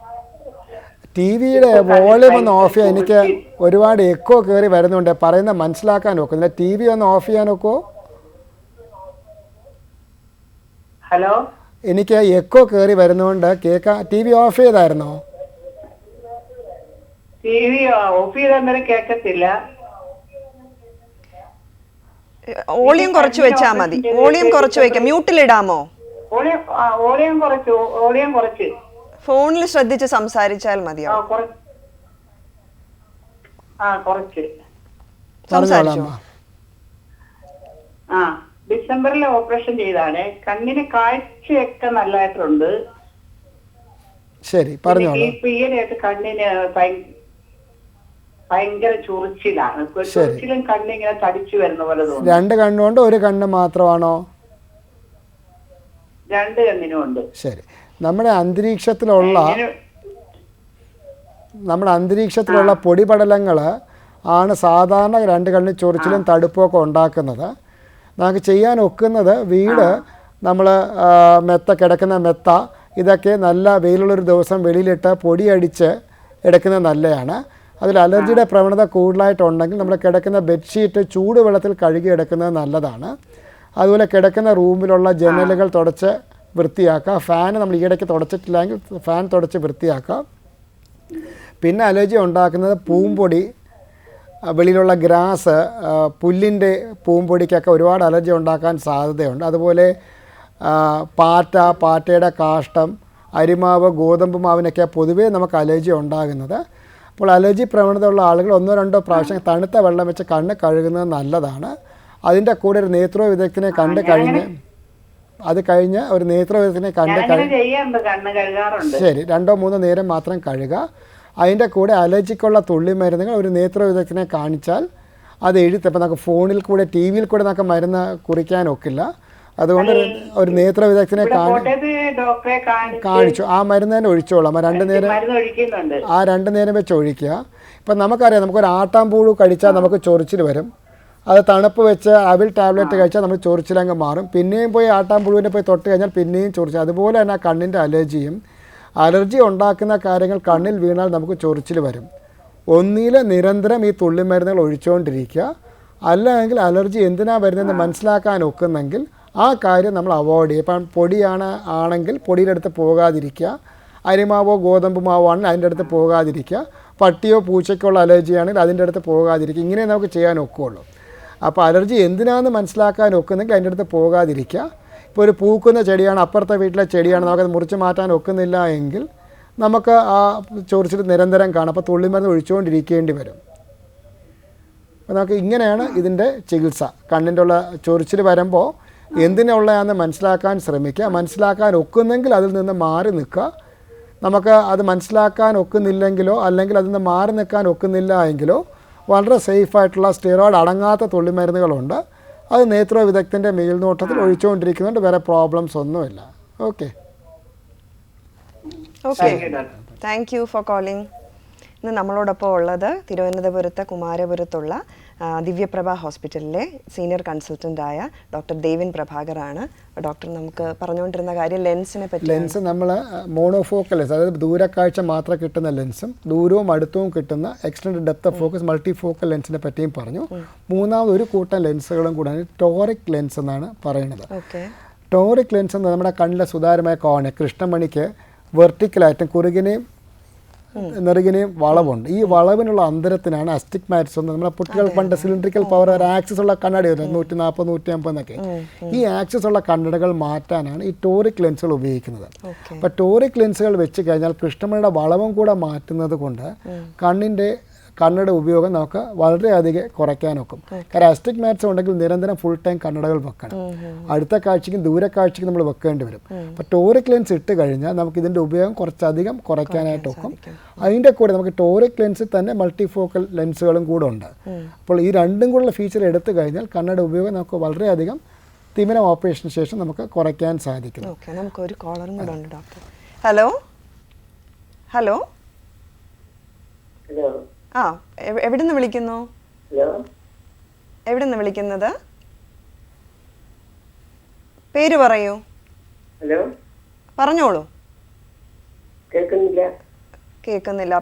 Speaker 2: ടി വിയുടെ വോളിയം ഒന്ന് ഓഫ് ചെയ്യാൻ എനിക്ക് ഒരുപാട് എക്കോ കയറി വരുന്നുണ്ട്, പറയുന്ന മനസ്സിലാക്കാൻ നോക്കുന്നില്ല. ടി വി ഒന്ന് ഓഫ് ചെയ്യാൻ നോക്കുമോ?
Speaker 5: ഹലോ,
Speaker 2: എനിക്ക് എക്കോ കയറി വരുന്നതുകൊണ്ട് കേൾക്കാൻ. ടി വി ഓഫ് ചെയ്തായിരുന്നോ?
Speaker 5: ടി വി ഓഫ് ചെയ്താൽ കേൾക്കത്തില്ല.
Speaker 1: വോളിയം കുറച്ച് വെച്ചാ മതി. വോളിയം കുറച്ച് വെക്കാം. മ്യൂട്ടിലിടാമോ?
Speaker 5: വോളിയം കുറച്ച്
Speaker 1: ഫോണിൽ ശ്രദ്ധിച്ച് സംസാരിച്ചാൽ മതിയോ? സംസാരിച്ചോ.
Speaker 5: ഡിസംബറിൽ ഓപ്പറേഷൻ ചെയ്താണ്. കണ്ണിന് കാഴ്ചയൊക്കെ നല്ലതായിട്ടുണ്ട്.
Speaker 2: ശരി, പറഞ്ഞോളൂ.
Speaker 5: ഈയിടെയായിട്ട് കണ്ണിന് ഭയങ്കര ചൊറിച്ചിലാണ്. ചൊറിച്ചിലും കണ്ണിങ്ങനെ തടിച്ചു വരുന്ന പോലെ തോന്നുന്നു.
Speaker 2: രണ്ട് കണ്ണുകൊണ്ട് ഒരു കണ്ണ് മാത്രമാണോ?
Speaker 5: രണ്ട് കണ്ണിനും ഉണ്ട്.
Speaker 2: ശരി. നമ്മുടെ അന്തരീക്ഷത്തിലുള്ള പൊടിപടലങ്ങൾ ആണ് സാധാരണ രണ്ട് കണ്ണിൽ ചൊറിച്ചിലും തടുപ്പുമൊക്കെ ഉണ്ടാക്കുന്നത്. നമുക്ക് ചെയ്യാൻ ഒക്കുന്നത് വീട് നമ്മൾ കിടക്കുന്ന മെത്ത ഇതൊക്കെ നല്ല വെയിലുള്ളൊരു ദിവസം വെളിയിലിട്ട് പൊടിയടിച്ച് എടുക്കുന്നത് നല്ലതാണ്. അതിൽ അലർജിയുടെ പ്രവണത കൂടുതലായിട്ടുണ്ടെങ്കിൽ നമ്മൾ കിടക്കുന്ന ബെഡ്ഷീറ്റ് ചൂടുവെള്ളത്തിൽ കഴുകി എടുക്കുന്നത് നല്ലതാണ്. അതുപോലെ കിടക്കുന്ന റൂമിലുള്ള ജനലുകൾ തുടച്ച് വൃത്തിയാക്കുക. ഫാൻ നമ്മൾ ഈയിടയ്ക്ക് തുടച്ചിട്ടില്ലെങ്കിൽ ഫാൻ തുടച്ച് വൃത്തിയാക്കുക. പിന്നെ അലർജി ഉണ്ടാക്കുന്നത് പൂമ്പൊടി, വെളിയിലുള്ള ഗ്രാസ്, പുല്ലിൻ്റെ പൂമ്പൊടിക്കൊക്കെ ഒരുപാട് അലർജി ഉണ്ടാക്കാൻ സാധ്യതയുണ്ട്. അതുപോലെ പാറ്റയുടെ കാഷ്ടം, അരിമാവ്, ഗോതമ്പ് മാവിനൊക്കെ പൊതുവേ നമുക്ക് അലർജി ഉണ്ടാകുന്നത്. അപ്പോൾ അലർജി പ്രവണത ഉള്ള ആളുകൾ 1-2 പ്രാവശ്യം തണുത്ത വെള്ളം വെച്ച് കണ്ണ് കഴുകുന്നത് നല്ലതാണ്. അതിൻ്റെ കൂടെ ഒരു നേത്ര വിദഗ്ധനെ കണ്ട് കഴിഞ്ഞ് ഒരു നേത്ര വിദഗ്ധനെ ശരി 2-3 നേരം മാത്രം കഴുകുക. അതിൻ്റെ കൂടെ അലർജിക്കുള്ള തുള്ളിമരുന്നുകൾ ഒരു നേത്ര വിദഗ്ധനെ കാണിച്ചാൽ അത് എഴുതിപ്പോൾ നമുക്ക് ഫോണിൽ കൂടെ ടി വിയിൽ കൂടെ നമുക്ക് മരുന്ന് കുറിക്കാനൊക്കില്ല. അതുകൊണ്ട് ഒരു നേത്ര വിദഗ്ധനെ കാണിച്ചു ആ മരുന്ന് തന്നെ ഒഴിച്ചോളാം. 2 നേരം വെച്ച് ഒഴിക്കുക. ഇപ്പം നമുക്കറിയാം, നമുക്കൊരു ആട്ടാമ്പൂഴു കഴിച്ചാൽ നമുക്ക് ചൊറിച്ചിൽ വരും. അത് തണുപ്പ് വെച്ച് അവിൽ ടാബ്ലറ്റ് കഴിച്ചാൽ നമ്മൾ ചൊറിച്ചിലങ്ങ് മാറും. പിന്നെയും പോയി ആട്ടാമ്പുഴുവിനെ പോയി തൊട്ട് കഴിഞ്ഞാൽ പിന്നെയും ചൊറിച്ചിൽ. അതുപോലെ തന്നെ കണ്ണിൻ്റെ അലർജി ഉണ്ടാക്കുന്ന കാര്യങ്ങൾ കണ്ണിൽ വീണാൽ നമുക്ക് ചൊറിച്ചിൽ വരും. ഒന്നിൽ നിരന്തരം ഈ തുള്ളിമരുന്നുകൾ ഒഴിച്ചുകൊണ്ടിരിക്കുക. അല്ലെങ്കിൽ അലർജി എന്തിനാണ് വരുന്നതെന്ന് മനസ്സിലാക്കാൻ ഒക്കുന്നെങ്കിൽ ആ കാര്യം നമ്മൾ അവോയ്ഡ് ചെയ്യുക. ഇപ്പം ആണെങ്കിൽ പൊടിയുടെ അടുത്ത് പോകാതിരിക്കുക. അരിമാവോ ഗോതമ്പ് മാവോ ആണെങ്കിൽ അതിൻ്റെ അടുത്ത് പോകാതിരിക്കുക. പട്ടിയോ പൂച്ചയ്ക്കുള്ള അലർജിയാണെങ്കിൽ അതിൻ്റെ അടുത്ത് പോകാതിരിക്കുക. ഇങ്ങനെ നമുക്ക് ചെയ്യാൻ ഒക്കുള്ളൂ. അപ്പോൾ അലർജി എന്തിനാണെന്ന് മനസ്സിലാക്കാൻ ഒക്കുന്നെങ്കിൽ അതിൻ്റെ അടുത്ത് പോകാതിരിക്കുക. ഇപ്പോൾ ഒരു പൂക്കുന്ന ചെടിയാണ്, അപ്പുറത്തെ വീട്ടിലെ ചെടിയാണ്, നമുക്കത് മുറിച്ച് മാറ്റാൻ ഒക്കുന്നില്ല എങ്കിൽ നമുക്ക് ആ ചൊറിച്ചിൽ നിരന്തരം കാണാം. അപ്പോൾ തുള്ളിമരുന്ന് ഒഴിച്ചുകൊണ്ടിരിക്കേണ്ടി വരും. അപ്പോൾ നമുക്ക് ഇങ്ങനെയാണ് ഇതിൻ്റെ ചികിത്സ. കണ്ണിൻ്റെ ഉള്ള ചൊറിച്ചിൽ വരുമ്പോൾ എന്തിനുള്ളതാണെന്ന് മനസ്സിലാക്കാൻ ശ്രമിക്കുക. മനസ്സിലാക്കാൻ ഒക്കുന്നെങ്കിൽ അതിൽ നിന്ന് മാറി നിൽക്കുക. നമുക്ക് അത് മനസ്സിലാക്കാൻ ഒക്കുന്നില്ലെങ്കിലോ അല്ലെങ്കിൽ അതിൽ നിന്ന് മാറി നിൽക്കാൻ ഒക്കുന്നില്ല എങ്കിലോ വളരെ സേഫായിട്ടുള്ള സ്റ്റിറോയിഡ് അടങ്ങാത്ത തുള്ളിമരുന്നുകളുണ്ട്. അത് നേത്ര വിദഗ്ധൻ്റെ മേൽനോട്ടത്തിൽ ഒഴിച്ചുകൊണ്ടിരിക്കുന്നുണ്ട്. വേറെ പ്രോബ്ലംസ് ഒന്നുമില്ല. Okay,
Speaker 1: thank you for calling. ഇന്ന് നമ്മളോടൊപ്പം ഉള്ളത് തിരുവനന്തപുരത്ത് കുമാരപുരത്തുള്ള ദിവ്യപ്രഭ ഹോസ്പിറ്റലിലെ സീനിയർ കൺസൾട്ടൻ്റായ ഡോക്ടർ ദേവിൻ പ്രഭാകറാണ്. ഡോക്ടർ നമുക്ക് പറഞ്ഞുകൊണ്ടിരുന്ന കാര്യം ലെൻസിനെ പറ്റി.
Speaker 2: ലെൻസ് നമ്മൾ മോണോഫോക്കൽ ലെൻസ്, അതായത് ദൂരക്കാഴ്ച മാത്രം കിട്ടുന്ന ലെൻസും ദൂരവും അടുത്തവും കിട്ടുന്ന extend depth of focus multifocal ലെൻസിനെ പറ്റിയും പറഞ്ഞു. മൂന്നാമത് ഒരു കൂട്ടം ലെൻസുകളും കൂടാണ് ടോറിക് ലെൻസ് എന്നാണ് പറയുന്നത്. ടോറിക് ലെൻസ് എന്ന് നമ്മുടെ കണ്ണിലെ സുതാര്യമായ കോണ കൃഷ്ണമണിക്ക് വെർട്ടിക്കലായിട്ടും കുറുകിനെയും നെറുകിനെയും വളവുണ്ട്. ഈ വളവിനുള്ള അന്തരത്തിനാണ് അസ്റ്റിഗ്മാറ്റിസം എന്ന്. നമ്മുടെ കുട്ടികൾ പണ്ട് സിലിണ്ടറിക്കൽ പവർ ആക്സിസ് ഉള്ള കണ്ണട 140, 150 എന്നൊക്കെ. ഈ ആക്സിസ് ഉള്ള കണ്ണടകൾ മാറ്റാനാണ് ഈ ടോറിക് ലെൻസുകൾ ഉപയോഗിക്കുന്നത്. അപ്പോൾ ടോറിക് ലെൻസുകൾ വെച്ച് കഴിഞ്ഞാൽ കൃഷ്ണമണിയുടെ വളവും കൂടെ മാറ്റുന്നത് കൊണ്ട് കണ്ണട ഉപയോഗം നമുക്ക് വളരെയധികം കുറയ്ക്കാൻ ഒക്കും. കാരണം അസ്റ്റിഗ്മാറ്റിസം ഉണ്ടെങ്കിൽ നിരന്തരം ഫുൾ ടൈം കണ്ണടകൾ വെക്കണം. അടുത്ത കാഴ്ചയ്ക്കും ദൂരക്കാഴ്ചയ്ക്കും നമ്മൾ വെക്കേണ്ടി വരും. അപ്പോൾ ടോറിക് ലെൻസ് ഇട്ട് കഴിഞ്ഞാൽ നമുക്ക് ഇതിൻ്റെ ഉപയോഗം കുറച്ചധികം കുറയ്ക്കാനായിട്ട് ഒക്കും. അതിൻ്റെ കൂടെ നമുക്ക് ടോറിക് ലെൻസിൽ തന്നെ മൾട്ടിഫോക്കൽ ലെൻസുകളും കൂടെ ഉണ്ട്. അപ്പോൾ ഈ രണ്ടും കൂടെയുള്ള ഫീച്ചർ എടുത്തു കഴിഞ്ഞാൽ കണ്ണട ഉപയോഗം നമുക്ക് വളരെയധികം തിമിരം ഓപ്പറേഷന് ശേഷം നമുക്ക് കുറയ്ക്കാൻ സാധിക്കും.
Speaker 1: ഓക്കെ, നമുക്കൊരു കോളറും കൂടെ ഉണ്ട് ഡോക്ടർ. ഹലോ ഹലോ
Speaker 6: ഹലോ
Speaker 1: ആ, എവിടെ നിന്ന് വിളിക്കുന്നു?
Speaker 6: ഹലോ
Speaker 1: എവിടെ നിന്ന് വിളിക്കുന്നത്? പേര് പറയൂ.
Speaker 6: ഹലോ
Speaker 1: പറഞ്ഞോളൂ.
Speaker 6: കേൾക്കുന്നില്ല.
Speaker 1: കേൾക്കുന്നില്ല.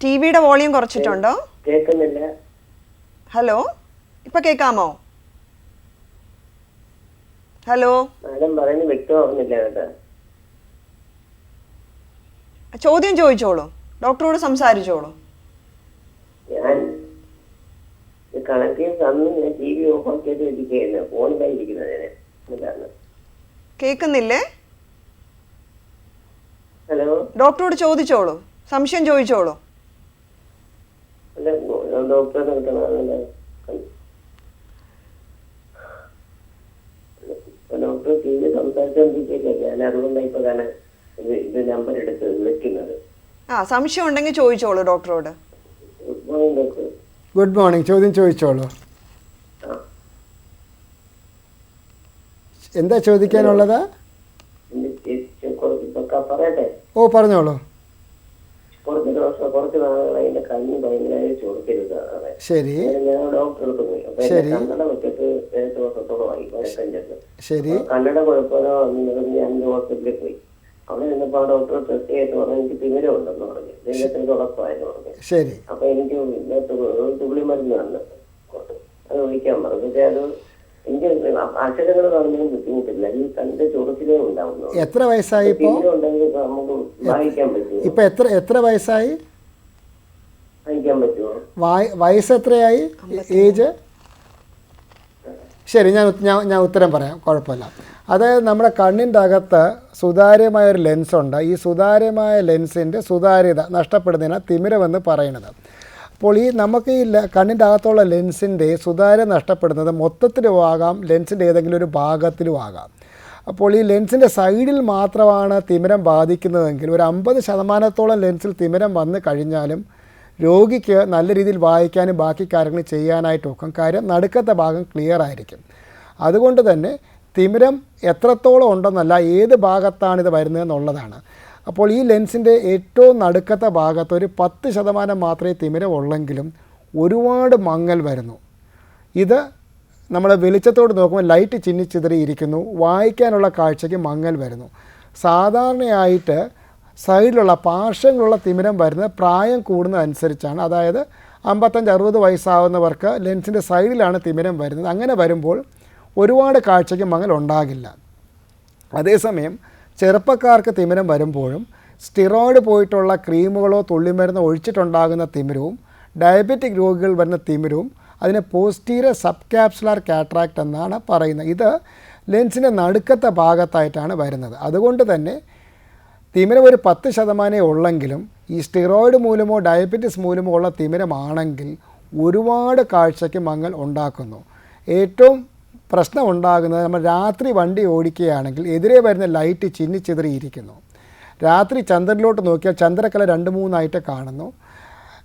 Speaker 1: ടി വിയുടെ വോളിയം കുറച്ചിട്ടുണ്ടോ?
Speaker 6: കേൾക്കുന്നില്ല.
Speaker 1: ഹലോ, ഇപ്പൊ കേൾക്കാമോ? ഹലോ,
Speaker 6: മാഡം പറയുന്നത് വ്യക്തമാവുന്നില്ല കേട്ടോ.
Speaker 1: ചോദ്യം ചോദിച്ചോളൂ, ഡോക്ടറോട് സംസാരിച്ചോളൂ.
Speaker 6: ഞാൻ കണക്കിൽ തന്നു ഞാൻ ടി വി ഓഫ് ആക്കിയിട്ട് ഇരിക്കുകയായിരുന്നു, ഫോണിലായിരിക്കുന്നതിന്. എന്താണ്
Speaker 1: കേൾക്കുന്നില്ലേ?
Speaker 6: ഹലോ
Speaker 1: ഡോക്ടറോട് ചോദിച്ചോളൂ, സംശയം ചോദിച്ചോളൂ.
Speaker 6: അല്ല, ഡോക്ടറെ കിട്ടണം. ഡോക്ടർ ടി വി സംസാരിച്ചോണ്ടിരിക്കുകയല്ലേ, ഞാൻ അതുകൊണ്ടാണ് ഇപ്പൊ കാണാൻ ഇത് നമ്പർ എടുത്ത് വിളിക്കുന്നത്.
Speaker 1: സംശയം ഉണ്ടെങ്കിൽ ചോദിച്ചോളൂ ഡോക്ടറോട്.
Speaker 6: Good morning doctor.
Speaker 2: Good morning. ചോദ്യം ചോദിച്ചോളൂ. എന്താ ചോദിക്കാനുള്ളത്?
Speaker 6: പറയട്ടെ.
Speaker 2: ഓ, പറഞ്ഞോളൂ.
Speaker 6: കുറച്ച് നാളുകളായി എന്റെ കണ്ണ് ഭയങ്കരമായി ചൊറിക്കരുത്.
Speaker 2: ശരി
Speaker 6: ഞാൻ ഡോക്ടറെ പോയി. അപ്പൊ കണ്ണട വെച്ചിട്ട് 7 ദിവസത്തോളമായി വഴക്കഞ്ചത്ത്.
Speaker 2: ശരി.
Speaker 6: കണ്ണട കുഴപ്പമില്ല ഞാൻ ഹോസ്പിറ്റലിൽ പോയി. അവിടെ നിന്നപ്പോ ആ ഡോക്ടർ ടെസ്റ്റ് ചെയ്തിട്ട് പറഞ്ഞു എനിക്ക് തിമിരം ഉണ്ടെന്ന് പറഞ്ഞു, ദൈവത്തിന് തുടക്കമായെന്ന് പറഞ്ഞു.
Speaker 2: ശരി.
Speaker 6: അപ്പൊ എനിക്ക് തുള്ളി മരുന്ന് തന്നു, അത് ഒഴിക്കാൻ പറഞ്ഞു. പക്ഷെ അത് എനിക്ക് അക്ഷരങ്ങൾ കാണുന്നതിന് ബുദ്ധിമുട്ടില്ല, ഈ കണ്ണിന്റെ ചൊറിച്ചിലേ ഉണ്ടാവുന്നു.
Speaker 2: എത്ര വയസ്സായി ഇപ്പോ?
Speaker 6: ഉണ്ടെങ്കിൽ നമുക്ക് വായിക്കാൻ പറ്റുമോ?
Speaker 2: ഇപ്പൊ എത്ര വയസ്സായി?
Speaker 6: വായിക്കാൻ പറ്റുമോ?
Speaker 2: വയസ്സ് എത്രയായി? ഏജ്? ശരി, ഞാൻ ഉത്തരം പറയാം, കുഴപ്പമില്ല. അതായത് നമ്മുടെ കണ്ണിൻ്റെ അകത്ത് സുതാര്യമായൊരു ലെൻസുണ്ട്. ഈ സുതാര്യമായ ലെൻസിൻ്റെ സുതാര്യത നഷ്ടപ്പെടുന്നതിനാണ് തിമിരമെന്ന് പറയുന്നത്. അപ്പോൾ നമുക്ക് ഈ കണ്ണിൻ്റെ അകത്തുള്ള ലെൻസിൻ്റെ സുതാര്യത നഷ്ടപ്പെടുന്നത് മൊത്തത്തിലും ആകാം, ലെൻസിൻ്റെ ഏതെങ്കിലും ഒരു ഭാഗത്തിലും ആകാം. അപ്പോൾ ഈ ലെൻസിൻ്റെ സൈഡിൽ മാത്രമാണ് തിമിരം ബാധിക്കുന്നതെങ്കിൽ ഒരു 50% ലെൻസിൽ തിമിരം വന്നു കഴിഞ്ഞാലും രോഗിക്ക് നല്ല രീതിയിൽ വായിക്കാനും ബാക്കി കാര്യങ്ങൾ ചെയ്യാനായിട്ടൊക്കെ. കാര്യം നടുക്കത്തെ ഭാഗം ക്ലിയർ ആയിരിക്കും. അതുകൊണ്ട് തന്നെ തിമിരം എത്രത്തോളം ഉണ്ടെന്നല്ല, ഏത് ഭാഗത്താണിത് വരുന്നതെന്നുള്ളതാണ്. അപ്പോൾ ഈ ലെൻസിൻ്റെ ഏറ്റവും നടുക്കത്തെ ഭാഗത്ത് ഒരു 10% മാത്രമേ തിമിരം ഉള്ളെങ്കിലും ഒരുപാട് മങ്ങൽ വരുന്നു. ഇത് നമ്മൾ വെളിച്ചത്തോട് നോക്കുമ്പോൾ ലൈറ്റ് ചിന്നിച്ചിതറിയിരിക്കുന്നു, വായിക്കാനുള്ള കാഴ്ചയ്ക്ക് മങ്ങൽ വരുന്നു. സാധാരണയായിട്ട് സൈഡിലുള്ള പാർശ്വങ്ങളുള്ള തിമിരം വരുന്നത് പ്രായം കൂടുന്നതനുസരിച്ചാണ്. അതായത് 55-60 വയസ്സാവുന്നവർക്ക് ലെൻസിൻ്റെ സൈഡിലാണ് തിമിരം വരുന്നത്. അങ്ങനെ വരുമ്പോൾ ഒരുപാട് കാഴ്ചയ്ക്ക് മങ്ങൽ ഉണ്ടാകില്ല. അതേസമയം ചെറുപ്പക്കാർക്ക് തിമിരം വരുമ്പോഴും സ്റ്റിറോയിഡ് പോയിട്ടുള്ള ക്രീമുകളോ തുള്ളിമരുന്നോ ഒഴിച്ചിട്ടുണ്ടാകുന്ന തിമിരവും ഡയബറ്റിക് രോഗികൾ വരുന്ന തിമിരവും അതിനെ പോസ്റ്റീരിയർ സബ് ക്യാപ്സുലാർ കാറ്ററാക്ട് എന്നാണ് പറയുന്നത്. ഇത് ലെൻസിൻ്റെ നടുക്കത്തെ ഭാഗത്തായിട്ടാണ് വരുന്നത്. അതുകൊണ്ട് തന്നെ തിമിരം ഒരു 10% ഉള്ളെങ്കിലും ഈ സ്റ്റിറോയിഡ് മൂലമോ ഡയബറ്റിസ് മൂലമോ ഉള്ള തിമിരമാണെങ്കിൽ ഒരുപാട് കാഴ്ചയ്ക്ക് മങ്ങൽ ഉണ്ടാക്കുന്നു. ഏറ്റവും പ്രശ്നം ഉണ്ടാകുന്നത് നമ്മൾ രാത്രി വണ്ടി ഓടിക്കുകയാണെങ്കിൽ എതിരെ വരുന്ന ലൈറ്റ് ചിന്നിച്ചിതറിയിരിക്കുന്നു. രാത്രി ചന്ദ്രനിലോട്ട് നോക്കിയാൽ ചന്ദ്രക്കല 2-3 കാണുന്നു.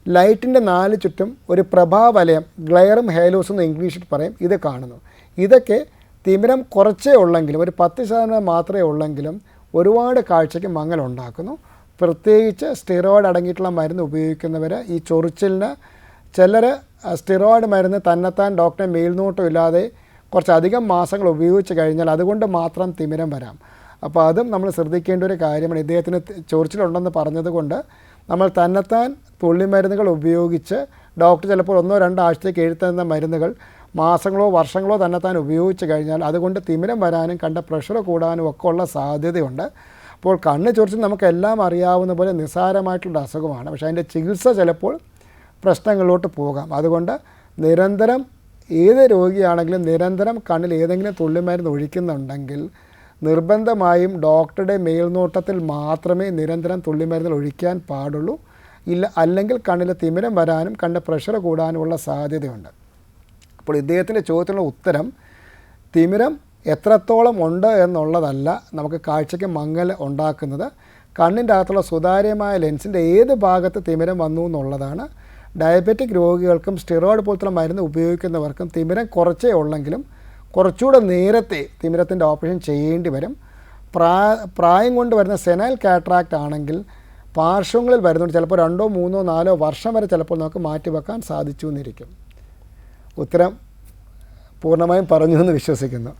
Speaker 2: ലൈറ്റിൻ്റെ 4 ചുറ്റും ഒരു പ്രഭാവലയം, ഗ്ലെയറും ഹേലോസും എന്ന് ഇംഗ്ലീഷിൽ പറയും, ഇത് കാണുന്നു. ഇതൊക്കെ തിമിരം കുറച്ചേ ഉള്ളെങ്കിലും ഒരു 10% മാത്രമേ ഉള്ളെങ്കിലും ഒരുപാട് കാഴ്ചയ്ക്ക് മങ്ങൽ ഉണ്ടാക്കുന്നു. പ്രത്യേകിച്ച് സ്റ്റിറോയിഡ് അടങ്ങിയിട്ടുള്ള മരുന്ന് ഉപയോഗിക്കുന്നവർ ഈ ചൊറിച്ചിലിന് ചിലർ സ്റ്റിറോയിഡ് മരുന്ന് തന്നെത്താൻ ഡോക്ടറെ മേൽനോട്ടം ഇല്ലാതെ കുറച്ചധികം മാസങ്ങൾ ഉപയോഗിച്ച് കഴിഞ്ഞാൽ അതുകൊണ്ട് മാത്രം തിമിരം വരാം. അപ്പോൾ അതും നമ്മൾ ശ്രദ്ധിക്കേണ്ട ഒരു കാര്യമാണ്. ഇദ്ദേഹത്തിന് ചൊറിച്ചിലുണ്ടെന്ന് പറഞ്ഞതുകൊണ്ട് നമ്മൾ തന്നെത്താൻ തുള്ളിമരുന്നുകൾ ഉപയോഗിച്ച് ഡോക്ടർ ചിലപ്പോൾ 1-2 ആഴ്ചത്തേക്ക് എഴുതുന്ന മരുന്നുകൾ മാസങ്ങളോ വർഷങ്ങളോ തന്നെത്താൻ ഉപയോഗിച്ച് കഴിഞ്ഞാൽ അതുകൊണ്ട് തിമിരം വരാനും കണ്ട പ്രഷർ കൂടാനും ഒക്കെ ഉള്ള സാധ്യതയുണ്ട്. അപ്പോൾ കണ്ണ് ചൊറിച്ചിൽ നമുക്കെല്ലാം അറിയാവുന്ന പോലെ നിസ്സാരമായിട്ടുള്ള അസുഖമാണ്. പക്ഷേ അതിൻ്റെ ചികിത്സ ചിലപ്പോൾ പ്രശ്നങ്ങളിലോട്ട് പോകാം. അതുകൊണ്ട് നിരന്തരം ഏത് രോഗിയാണെങ്കിലും നിരന്തരം കണ്ണിൽ ഏതെങ്കിലും തുള്ളിമരുന്ന് ഒഴിക്കുന്നുണ്ടെങ്കിൽ നിർബന്ധമായും ഡോക്ടറുടെ മേൽനോട്ടത്തിൽ മാത്രമേ നിരന്തരം തുള്ളിമരുന്നുകൾ ഒഴിക്കാൻ പാടുള്ളൂ. അല്ലെങ്കിൽ കണ്ണിൽ തിമിരം വരാനും കണ്ണ് പ്രഷർ കൂടാനുമുള്ള സാധ്യതയുണ്ട്. അപ്പോൾ ഇദ്ദേഹത്തിൻ്റെ ചോദ്യത്തിനുള്ള ഉത്തരം തിമിരം എത്രത്തോളം ഉണ്ട് എന്നുള്ളതല്ല നമുക്ക് കാഴ്ചയ്ക്ക് മങ്ങൽ ഉണ്ടാക്കുന്നത്, കണ്ണിൻ്റെ അകത്തുള്ള സുതാര്യമായ ലെൻസിൻ്റെ ഏത് ഭാഗത്ത് തിമിരം വന്നു എന്നുള്ളതാണ്. ഡയബറ്റിക് രോഗികൾക്കും സ്റ്റിറോയിഡ് പോലത്തുള്ള മരുന്ന് ഉപയോഗിക്കുന്നവർക്കും തിമിരം കുറച്ചേ ഉള്ളെങ്കിലും കുറച്ചുകൂടെ നേരത്തെ തിമിരത്തിൻ്റെ ഓപ്പറേഷൻ ചെയ്യേണ്ടി വരും. പ്രായം കൊണ്ട് വരുന്ന സെനൈൽ കാറ്ററാക്റ്റ് ആണെങ്കിൽ പാർശ്വങ്ങളിൽ വരുന്നുണ്ട്, ചിലപ്പോൾ 2, 3, 4 വർഷം വരെ ചിലപ്പോൾ നമുക്ക് മാറ്റിവെക്കാൻ സാധിച്ചു എന്നിരിക്കും. ഉത്തരം പൂർണ്ണമായും പറഞ്ഞു എന്ന് വിശ്വസിക്കുന്നു.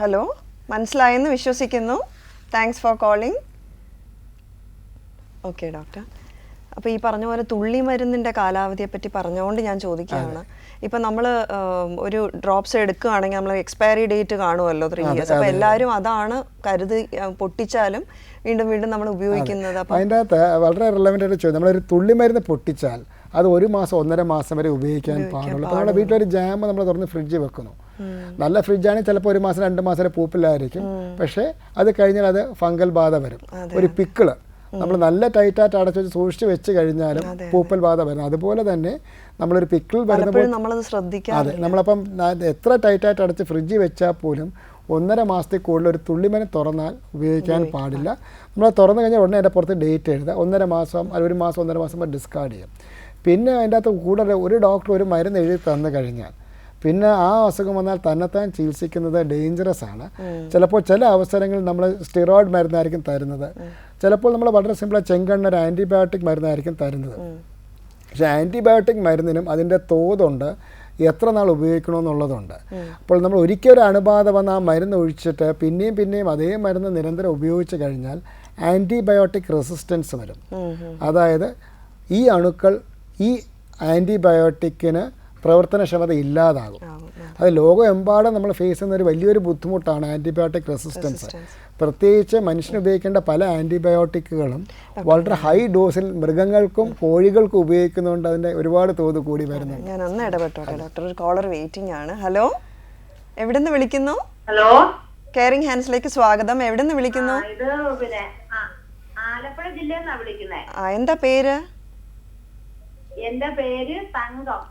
Speaker 1: ഹലോ, മനസ്സിലായെന്ന് വിശ്വസിക്കുന്നു. Thanks for calling. Okay doctor, അപ്പോൾ ഈ പറഞ്ഞ പോലെ തുള്ളി മരുന്നിൻ്റെ കാലാവധിയെ പറ്റി പറഞ്ഞുകൊണ്ട് ഞാൻ ചോദിക്കുകയാണ്. ഇപ്പം നമ്മൾ ഒരു ഡ്രോപ്സ് എടുക്കുകയാണെങ്കിൽ നമ്മൾ എക്സ്പയറി ഡേറ്റ് കാണുമല്ലോ 3 years. അപ്പോൾ എല്ലാവരും അതാണ് കരുതി പൊട്ടിച്ചാലും വീണ്ടും വീണ്ടും നമ്മൾ ഉപയോഗിക്കുന്നത്. അപ്പോൾ
Speaker 2: അതിൻ്റെ അകത്ത് വളരെ റിലവൻ്റ് ആയിട്ട് ചോദിച്ചു, നമ്മളൊരു തുള്ളി മരുന്ന് പൊട്ടിച്ചാൽ അത് 1 മാസം 1.5 മാസം വരെ ഉപയോഗിക്കാൻ പാടുള്ളൂ. അപ്പോൾ നമ്മുടെ വീട്ടിലൊരു ജാം നമ്മൾ തുറന്ന് ഫ്രിഡ്ജിൽ വെക്കുന്നു. നല്ല ഫ്രിഡ്ജാണെങ്കിൽ ചിലപ്പോൾ 1 മാസം 2 മാസം വരെ പൂപ്പില്ലായിരിക്കും, പക്ഷേ അത് കഴിഞ്ഞാൽ അത് ഫംഗൽ ബാധ വരും. ഒരു പിക്കിള് നമ്മൾ നല്ല ടൈറ്റായിട്ട് അടച്ചു വെച്ച് സൂക്ഷിച്ച് വെച്ച് കഴിഞ്ഞാലും പൂപ്പൽ ബാധ വരും. അതുപോലെ തന്നെ നമ്മളൊരു പിക്കിൾ വരുമ്പോൾ
Speaker 1: നമ്മളത് ശ്രദ്ധിക്കാം.
Speaker 2: അതെ, നമ്മളപ്പം എത്ര ടൈറ്റായിട്ട് അടച്ച് ഫ്രിഡ്ജിൽ വെച്ചാൽ പോലും 1.5 മാസത്തിൽ കൂടുതൽ ഒരു തുള്ളിമരുന്ന് തുറന്നാൽ ഉപയോഗിക്കാൻ പാടില്ല. നമ്മൾ തുറന്നു കഴിഞ്ഞാൽ ഉടനെ അതിൻ്റെ പുറത്ത് ഡേറ്റ് എഴുതുക. 1.5 മാസം അല്ലെങ്കിൽ 1 മാസം 1.5 മാസം ഡിസ്കാർഡ് ചെയ്യാം. പിന്നെ അതിൻ്റെ അകത്ത് കൂടുതൽ ഒരു ഡോക്ടർ ഒരു മരുന്ന് എഴുതി തന്നു കഴിഞ്ഞാൽ പിന്നെ ആ അസുഖം വന്നാൽ തന്നെത്താൻ ചികിത്സിക്കുന്നത് ഡേഞ്ചറസ് ആണ്. ചിലപ്പോൾ ചില അവസരങ്ങളിൽ നമ്മൾ സ്റ്റിറോയിഡ് മരുന്നായിരിക്കും തരുന്നത്, ചിലപ്പോൾ നമ്മൾ വളരെ സിമ്പിളായി ചെങ്കണ്ണ ഒരു ആൻറ്റിബയോട്ടിക് മരുന്നായിരിക്കും തരുന്നത്. പക്ഷേ ആൻറ്റിബയോട്ടിക് മരുന്നിനും അതിൻ്റെ തോതുണ്ട്, എത്ര നാൾ ഉപയോഗിക്കണമെന്നുള്ളതുണ്ട്. അപ്പോൾ നമ്മൾ ഒരിക്കലും ഒരു അണുബാധ വന്ന് ആ മരുന്ന് ഒഴിച്ചിട്ട് പിന്നെയും അതേ മരുന്ന് നിരന്തരം ഉപയോഗിച്ച് കഴിഞ്ഞാൽ ആൻറ്റിബയോട്ടിക് റെസിസ്റ്റൻസ് വരും. അതായത് ഈ അണുക്കൾ ഈ ആൻറ്റിബയോട്ടിക്കിന് പ്രവർത്തനക്ഷമത ഇല്ലാതാകും. അത് ലോകമെമ്പാടും നമ്മൾ ഫേസ് ചെയ്യുന്ന ഒരു വലിയൊരു ബുദ്ധിമുട്ടാണ് ആൻറ്റിബയോട്ടിക് റെസിസ്റ്റൻസ്. പ്രത്യേകിച്ച് മനുഷ്യന് ഉപയോഗിക്കേണ്ട പല ആൻറ്റിബയോട്ടിക്കുകളും വളരെ ഹൈ ഡോസിൽ മൃഗങ്ങൾക്കും കോഴികൾക്കും ഉപയോഗിക്കുന്നതുകൊണ്ട് അതിൻ്റെ ഒരുപാട് തോത് കൂടി വരുന്നുണ്ട്.
Speaker 1: ഞാൻ ഒന്ന് ഇടപെട്ടോട്ടെ ഡോക്ടർ, ഒരു കോളർ വെയിറ്റിംഗ് ആണ്. ഹലോ, എവിടെ നിന്ന് വിളിക്കുന്നു?
Speaker 3: ഹലോ,
Speaker 1: കെയറിംഗ് ഹാൻഡ്സിലേക്ക് സ്വാഗതം. എവിടെ നിന്ന് വിളിക്കുന്നു?
Speaker 3: ഇത് പിന്നെ ആലപ്പുഴ ജില്ലയിൽ നിന്നാണ് വിളിക്കുന്നത്.
Speaker 1: എന്താ പേര്?
Speaker 3: എന്റെ പേര് തങ്കം.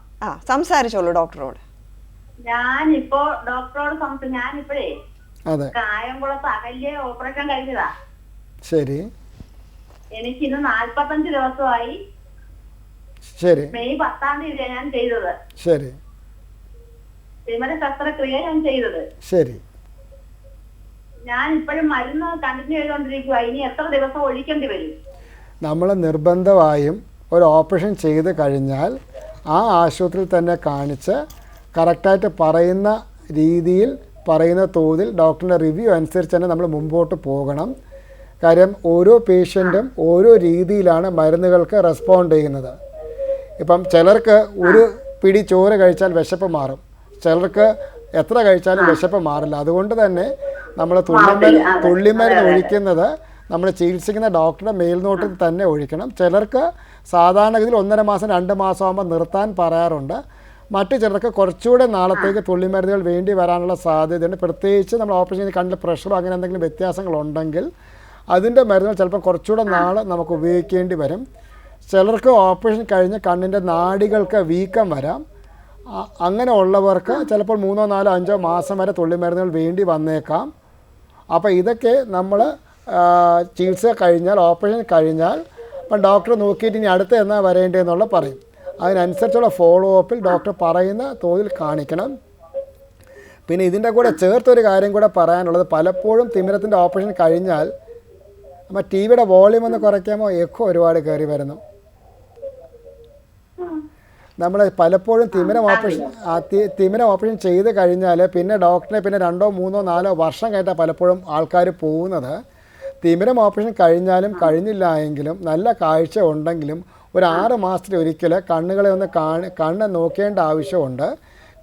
Speaker 1: സംസാരിച്ചോളൂ ഡോക്ടറോട്.
Speaker 3: ഞാനിപ്പോ ഡോക്ടറോട് ഞാനിപ്പോഴേ കായംകുളത്ത് അകല്യ ഓപ്പറേഷൻ കഴിഞ്ഞതാ.
Speaker 2: ശരി,
Speaker 3: എനിക്കിന്ന് 45 ദിവസമായി.
Speaker 2: ശരി,
Speaker 3: മെയ് 10-ാം തീയതി ഞാൻ ചെയ്തത്.
Speaker 2: ശരി,
Speaker 3: തിമിര ശസ്ത്രക്രിയ ഞാൻ ചെയ്തത്.
Speaker 2: ശരി.
Speaker 3: ഞാൻ ഇപ്പോഴും മരുന്ന് കണ്ടിന്യൂ ചെയ്തുകൊണ്ടിരിക്കുക. ഇനി എത്ര ദിവസം ഒഴിക്കേണ്ടി വരും?
Speaker 2: നമ്മൾ നിർബന്ധമായും ഒരു ഓപ്പറേഷൻ ചെയ്ത് കഴിഞ്ഞാൽ ആ ആശുപത്രിയിൽ തന്നെ കാണിച്ച് കറക്റ്റായിട്ട് പറയുന്ന രീതിയിൽ പറയുന്ന തോതിൽ ഡോക്ടറിൻ്റെ റിവ്യൂ അനുസരിച്ച് തന്നെ നമ്മൾ മുമ്പോട്ട് പോകണം. കാര്യം ഓരോ പേഷ്യൻറ്റും ഓരോ രീതിയിലാണ് മരുന്നുകൾക്ക് റെസ്പോണ്ട് ചെയ്യുന്നത്. ഇപ്പം ചിലർക്ക് ഒരു പിടി ചോറ് കഴിച്ചാൽ വിശപ്പ് മാറും, ചിലർക്ക് എത്ര കഴിച്ചാലും വിശപ്പ് മാറില്ല. അതുകൊണ്ട് തന്നെ നമ്മൾ തുള്ളിമരുന്ന് ഒഴിക്കുന്നത് നമ്മൾ ചികിത്സിക്കുന്ന ഡോക്ടറുടെ മേൽനോട്ടത്തിൽ തന്നെ ഒഴിക്കണം. ചിലർക്ക് സാധാരണഗതിയിൽ 1.5 മാസം 2 മാസം ആകുമ്പോൾ നിർത്താൻ പറയാറുണ്ട്. മറ്റു ചിലർക്ക് കുറച്ചുകൂടെ നാളത്തേക്ക് തുള്ളിമരുന്നുകൾ വേണ്ടി വരാനുള്ള സാധ്യതയുണ്ട്. പ്രത്യേകിച്ച് നമ്മൾ ഓപ്പറേഷൻ ചെയ്ത് കണ്ണിൽ പ്രഷറോ അങ്ങനെ എന്തെങ്കിലും വ്യത്യാസങ്ങളുണ്ടെങ്കിൽ അതിൻ്റെ മരുന്നുകൾ ചിലപ്പോൾ കുറച്ചുകൂടെ നാൾ നമുക്ക് ഉപയോഗിക്കേണ്ടി വരും. ചിലർക്ക് ഓപ്പറേഷൻ കഴിഞ്ഞ് കണ്ണിൻ്റെ നാഡികൾക്ക് വീക്കം വരാം. അങ്ങനെ ഉള്ളവർക്ക് ചിലപ്പോൾ 3, 4, 5 മാസം വരെ തുള്ളിമരുന്നുകൾ വേണ്ടി വന്നേക്കാം. അപ്പോൾ ഇതൊക്കെ നമ്മൾ ചികിത്സ കഴിഞ്ഞാൽ ഓപ്പറേഷൻ കഴിഞ്ഞാൽ അപ്പം ഡോക്ടർ നോക്കിയിട്ട് ഇനി അടുത്ത് എന്നാ വരേണ്ടതെന്നുള്ള പറയും. അതിനനുസരിച്ചുള്ള ഫോളോ അപ്പിൽ ഡോക്ടർ പറയുന്ന തോതിൽ കാണിക്കണം. പിന്നെ ഇതിൻ്റെ കൂടെ ചേർത്തൊരു കാര്യം കൂടെ പറയാനുള്ളത്, പലപ്പോഴും തിമിരത്തിൻ്റെ ഓപ്പറേഷൻ കഴിഞ്ഞാൽ നമ്മൾ ടി വിയുടെ വോളിയം ഒന്ന് കുറയ്ക്കാമോ? എക്കോ ഒരുപാട് കയറി വരുന്നു. നമ്മൾ പലപ്പോഴും തിമിരം ഓപ്പറേഷൻ ചെയ്ത് കഴിഞ്ഞാൽ പിന്നെ ഡോക്ടറിനെ പിന്നെ 2, 3, 4 വർഷം കഴിഞ്ഞാൽ പലപ്പോഴും ആൾക്കാർ പോകുന്നത്. തിമിരം ഓപ്പറേഷൻ കഴിഞ്ഞാലും കഴിഞ്ഞില്ല എങ്കിലും നല്ല കാഴ്ച ഉണ്ടെങ്കിലും ഒരു 6 മാസത്തിൽ ഒരിക്കൽ കണ്ണുകളെ ഒന്ന് കണ്ണ് നോക്കേണ്ട ആവശ്യമുണ്ട്.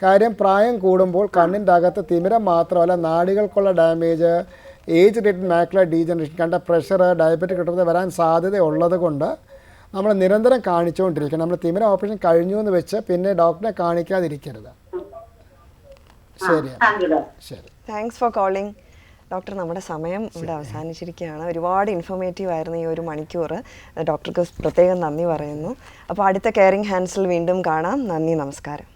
Speaker 2: കാര്യം പ്രായം കൂടുമ്പോൾ കണ്ണിൻ്റെ അകത്ത് തിമിരം മാത്രമല്ല നാഡികൾക്കുള്ള damage, age related macular degeneration, കണ്ട പ്രഷർ, ഡയബറ്റിക് കിട്ടുന്നത് വരാൻ സാധ്യത ഉള്ളത് കൊണ്ട് നമ്മൾ നിരന്തരം കാണിച്ചുകൊണ്ടിരിക്കണം. നമ്മൾ തിമിരം ഓപ്പറേഷൻ കഴിഞ്ഞു എന്ന് വെച്ച് പിന്നെ ഡോക്ടറെ കാണിക്കാതിരിക്കരുത്. ശരി, ശരി.
Speaker 1: Thanks for calling. ഡോക്ടർ, നമ്മുടെ സമയം ഇവിടെ അവസാനിച്ചിരിക്കുകയാണ്. ഒരുപാട് ഇൻഫോർമേറ്റീവ് ആയിരുന്നു ഈ 1 മണിക്കൂർ. ഡോക്ടർക്ക് പ്രത്യേകം നന്ദി പറയുന്നു. അപ്പോൾ അടുത്ത കെയറിംഗ് ഹാൻഡ്സിൽ വീണ്ടും കാണാം. നന്ദി, നമസ്കാരം.